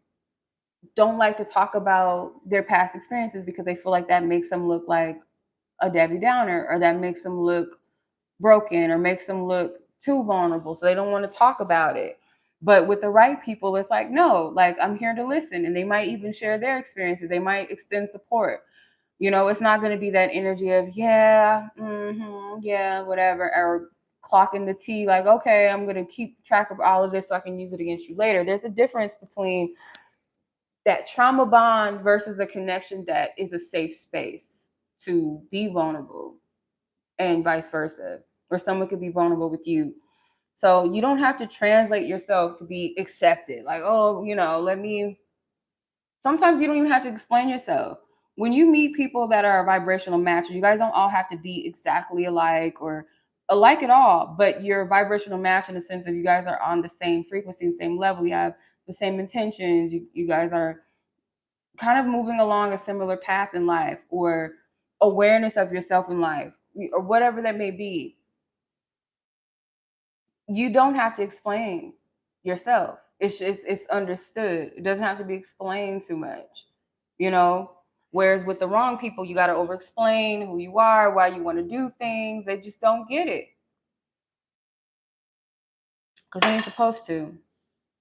don't like to talk about their past experiences because they feel like that makes them look like a Debbie Downer, or that makes them look broken, or makes them look too vulnerable. So they don't want to talk about it. But with the right people, it's like, no, like, I'm here to listen. And they might even share their experiences. They might extend support. You know, it's not going to be that energy of, yeah, yeah, whatever, or clocking the T, like, okay, I'm going to keep track of all of this so I can use it against you later. There's a difference between that trauma bond versus a connection that is a safe space to be vulnerable, and vice versa. or someone could be vulnerable with you. So you don't have to translate yourself to be accepted. Like, oh, sometimes you don't even have to explain yourself. When you meet people that are a vibrational match, you guys don't all have to be exactly alike or alike at all, but you're a vibrational match in the sense that you guys are on the same frequency, same level. You have the same intentions. You guys are kind of moving along a similar path in life, or awareness of yourself in life, or whatever that may be. You don't have to explain yourself. It's understood. It doesn't have to be explained too much, you know. Whereas with the wrong people, you got to over explain who you are, why you want to do things. They just don't get it because they ain't supposed to.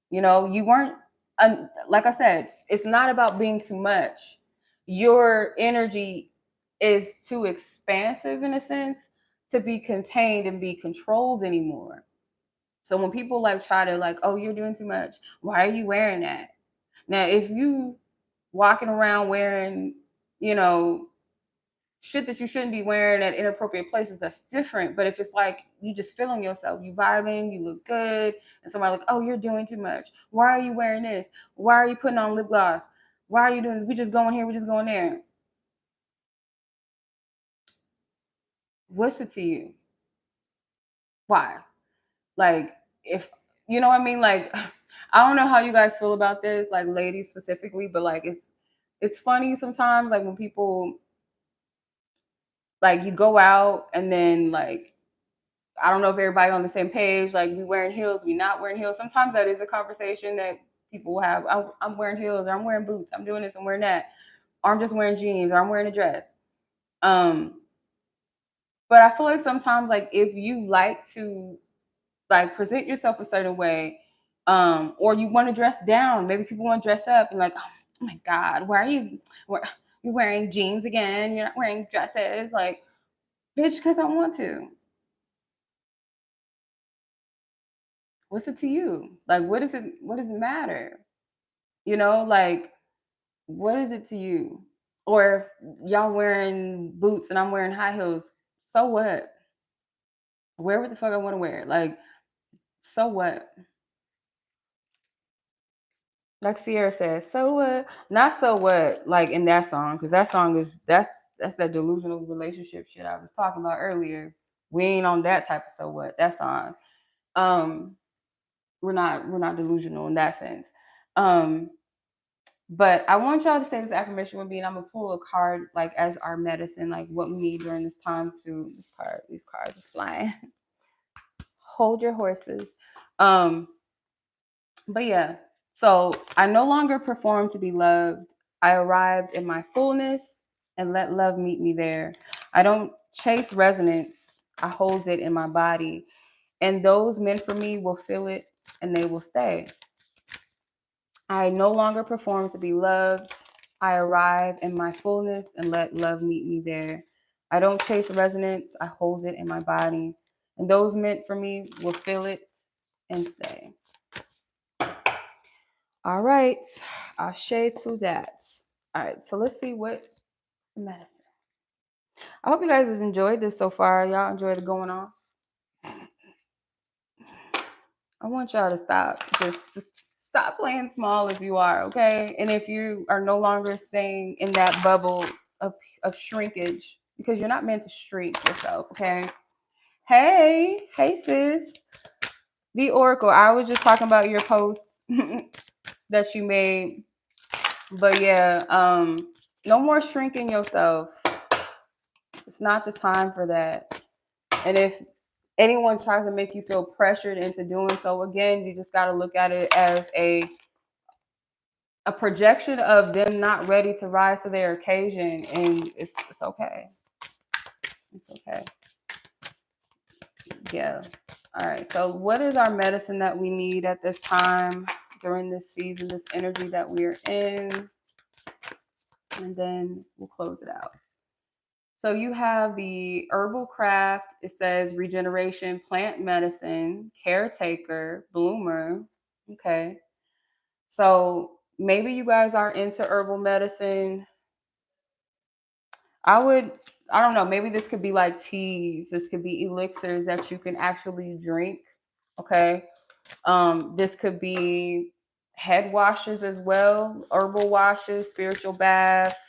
You know, you weren't. Like I said, it's not about being too much. Your energy is too expansive in a sense to be contained and be controlled anymore. So when people like try to like, oh, you're doing too much. Why are you wearing that? Now, if you walking around wearing, you know, shit that you shouldn't be wearing at inappropriate places, that's different. But if it's like you just feeling yourself, you vibing, you look good, and somebody like, oh, you're doing too much. Why are you wearing this? Why are you putting on lip gloss? Why are you doing this? We just going here, we just going there. What's it to you? Why? Like, if you know what I mean, like I don't know how you guys feel about this, like ladies specifically, but like it's funny sometimes, like when people like you go out and then like I don't know if everybody on the same page, like we wearing heels, we not wearing heels. Sometimes that is a conversation that people will have. I'm wearing heels, or I'm wearing boots, I'm doing this, I'm wearing that, or I'm just wearing jeans, or I'm wearing a dress. Um, but I feel like sometimes like if you like to like present yourself a certain way, or you want to dress down. Maybe people want to dress up and like, oh my God, why are you wearing jeans again? You're not wearing dresses, like, bitch, because I want to. What's it to you? Like, what is it? What does it matter? You know, like, what is it to you? Or if y'all wearing boots and I'm wearing high heels, so what? Wear what the fuck I want to wear. Like, so what? Like Sierra says, so what? Not so what, like in that song, because that song is that's that delusional relationship shit I was talking about earlier. We ain't on that type of so what. That song. Um, we're not delusional in that sense. Um, but I want y'all to say this affirmation with me, and I'm gonna pull a card like as our medicine, like what we need during this time to these cards is flying. Hold your horses. Um, But yeah, so I no longer perform to be loved. I arrived in my fullness and let love meet me there. I don't chase resonance, I hold it in my body. And those meant for me will feel it and they will stay. I no longer perform to be loved. I arrive in my fullness and let love meet me there. I don't chase resonance, I hold it in my body. And those meant for me will feel it and stay. All right, Ashe to that. All right, so let's see what medicine. I hope you guys have enjoyed this so far. Y'all enjoyed it going on. I want y'all to stop. Just stop playing small if you are, okay? And if you are no longer staying in that bubble of shrinkage, because you're not meant to shrink yourself, okay? Hey, sis. The Oracle. I was just talking about your post that you made. But yeah, no more shrinking yourself. It's not the time for that. And if anyone tries to make you feel pressured into doing so, again, you just got to look at it as a projection of them not ready to rise to their occasion, and it's okay. It's okay. Yeah. All right. So, what is our medicine that we need at this time during this season, this energy that we're in? And then we'll close it out. So you have the herbal craft. It says regeneration, plant medicine, caretaker, bloomer. Okay. So maybe you guys are into herbal medicine. I would I don't know, maybe this could be like teas, this could be elixirs that you can actually drink. Okay. This could be head washes as well, herbal washes, spiritual baths.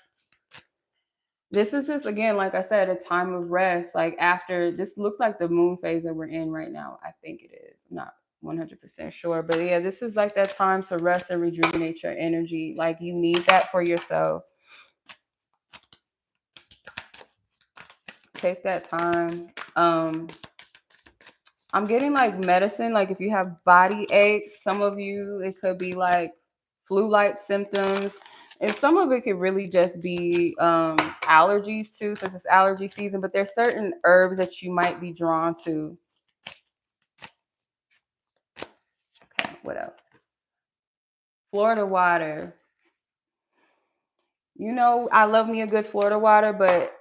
This is just, again, like I said, a time of rest. Like, after this looks like the moon phase that we're in right now. I think it is. I'm not 100% sure. But yeah, this is like that time to rest and rejuvenate your energy. Like, you need that for yourself. Take that time. I'm getting like medicine, like if you have body aches, some of you, it could be like flu-like symptoms. And some of it could really just be allergies too, since it's allergy season. But there's certain herbs that you might be drawn to. Okay, what else? Florida water. You know, I love me a good Florida water, but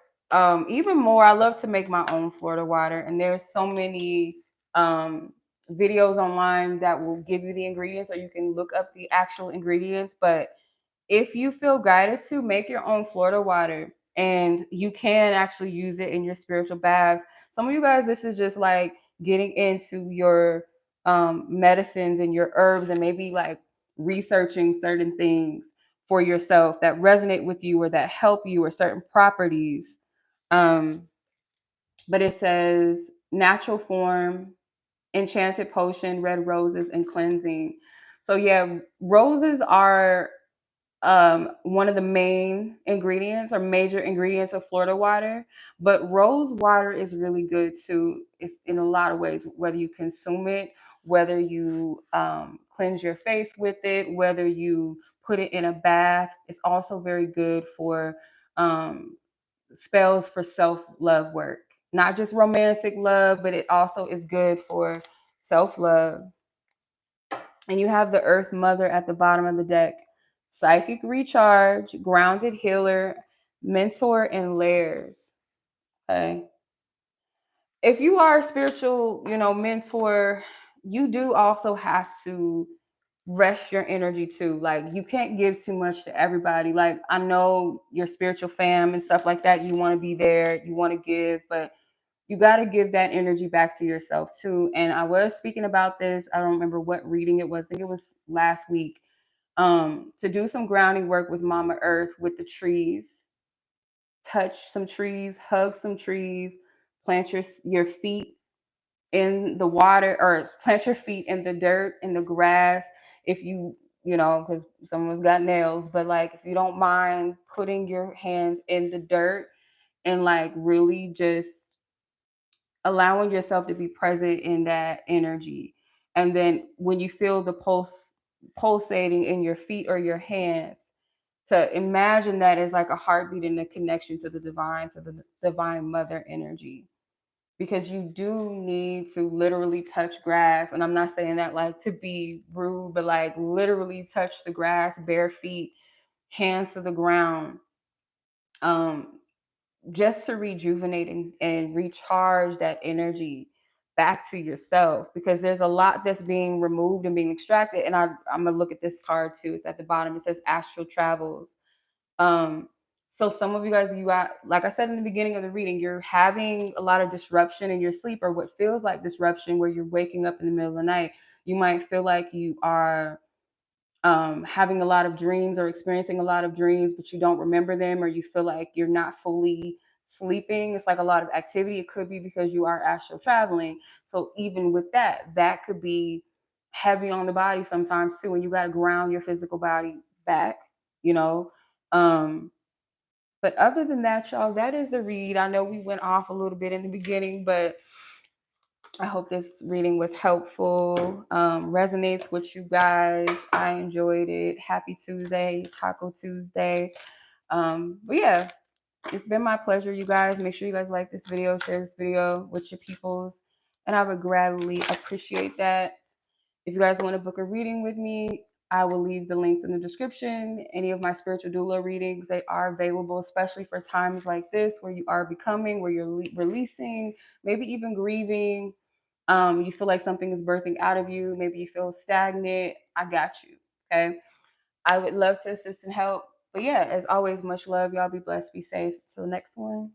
even more, I love to make my own Florida water. And there's so many videos online that will give you the ingredients, or you can look up the actual ingredients. But if you feel guided to, make your own Florida water, and you can actually use it in your spiritual baths. Some of you guys, this is just like getting into your medicines and your herbs, and maybe like researching certain things for yourself that resonate with you or that help you, or certain properties. Um, but it says natural form, enchanted potion, red roses, and cleansing. So yeah, roses are one of the main ingredients or major ingredients of Florida water. But rose water is really good too. It's in a lot of ways, whether you consume it, whether you cleanse your face with it, whether you put it in a bath. It's also very good for spells for self-love work. Not just romantic love, but it also is good for self-love. And you have the Earth Mother at the bottom of the deck. Psychic recharge, grounded healer, mentor, and layers. Okay. If you are a spiritual, mentor, you do also have to rest your energy too. Like, you can't give too much to everybody. Like, I know your spiritual fam and stuff like that, you want to be there, you want to give, but you got to give that energy back to yourself too. And I was speaking about this, I don't remember what reading it was, I think it was last week, to do some grounding work with Mama Earth, with the trees. Touch some trees, hug some trees, plant your feet in the water, or plant your feet in the dirt, in the grass. If because someone's got nails, but like, if you don't mind putting your hands in the dirt and like really just allowing yourself to be present in that energy. And then when you feel the pulsating in your feet or your hands, to imagine that as like a heartbeat and a connection to the divine mother energy. Because you do need to literally touch grass. And I'm not saying that like to be rude, but like literally touch the grass, bare feet, hands to the ground. Just to rejuvenate and recharge that energy back to yourself, because there's a lot that's being removed and being extracted. And I'm gonna look at this card too. It's at the bottom. It says astral travels. um so some of you guys, you got, like I said in the beginning of the reading, you're having a lot of disruption in your sleep, or what feels like disruption, where you're waking up in the middle of the night. You might feel like you are having a lot of dreams, or experiencing a lot of dreams, but you don't remember them, or you feel like you're not fully sleeping. It's like a lot of activity. It could be because you are astral traveling. So even with that, that could be heavy on the body sometimes too. And you got to ground your physical body back, you know. But other than that, y'all, that is the read. I know we went off a little bit in the beginning, but I hope this reading was helpful, resonates with you guys. I enjoyed it. Happy Tuesday, Taco Tuesday. But yeah, it's been my pleasure, you guys. Make sure you guys like this video, share this video with your peoples, and I would gladly appreciate that. If you guys want to book a reading with me, I will leave the links in the description. Any of my spiritual doula readings, they are available, especially for times like this, where you are becoming, where you're releasing, maybe even grieving. You feel like something is birthing out of you. Maybe you feel stagnant. I got you. Okay. I would love to assist and help. But yeah, as always, much love. Y'all be blessed. Be safe. Till the next one.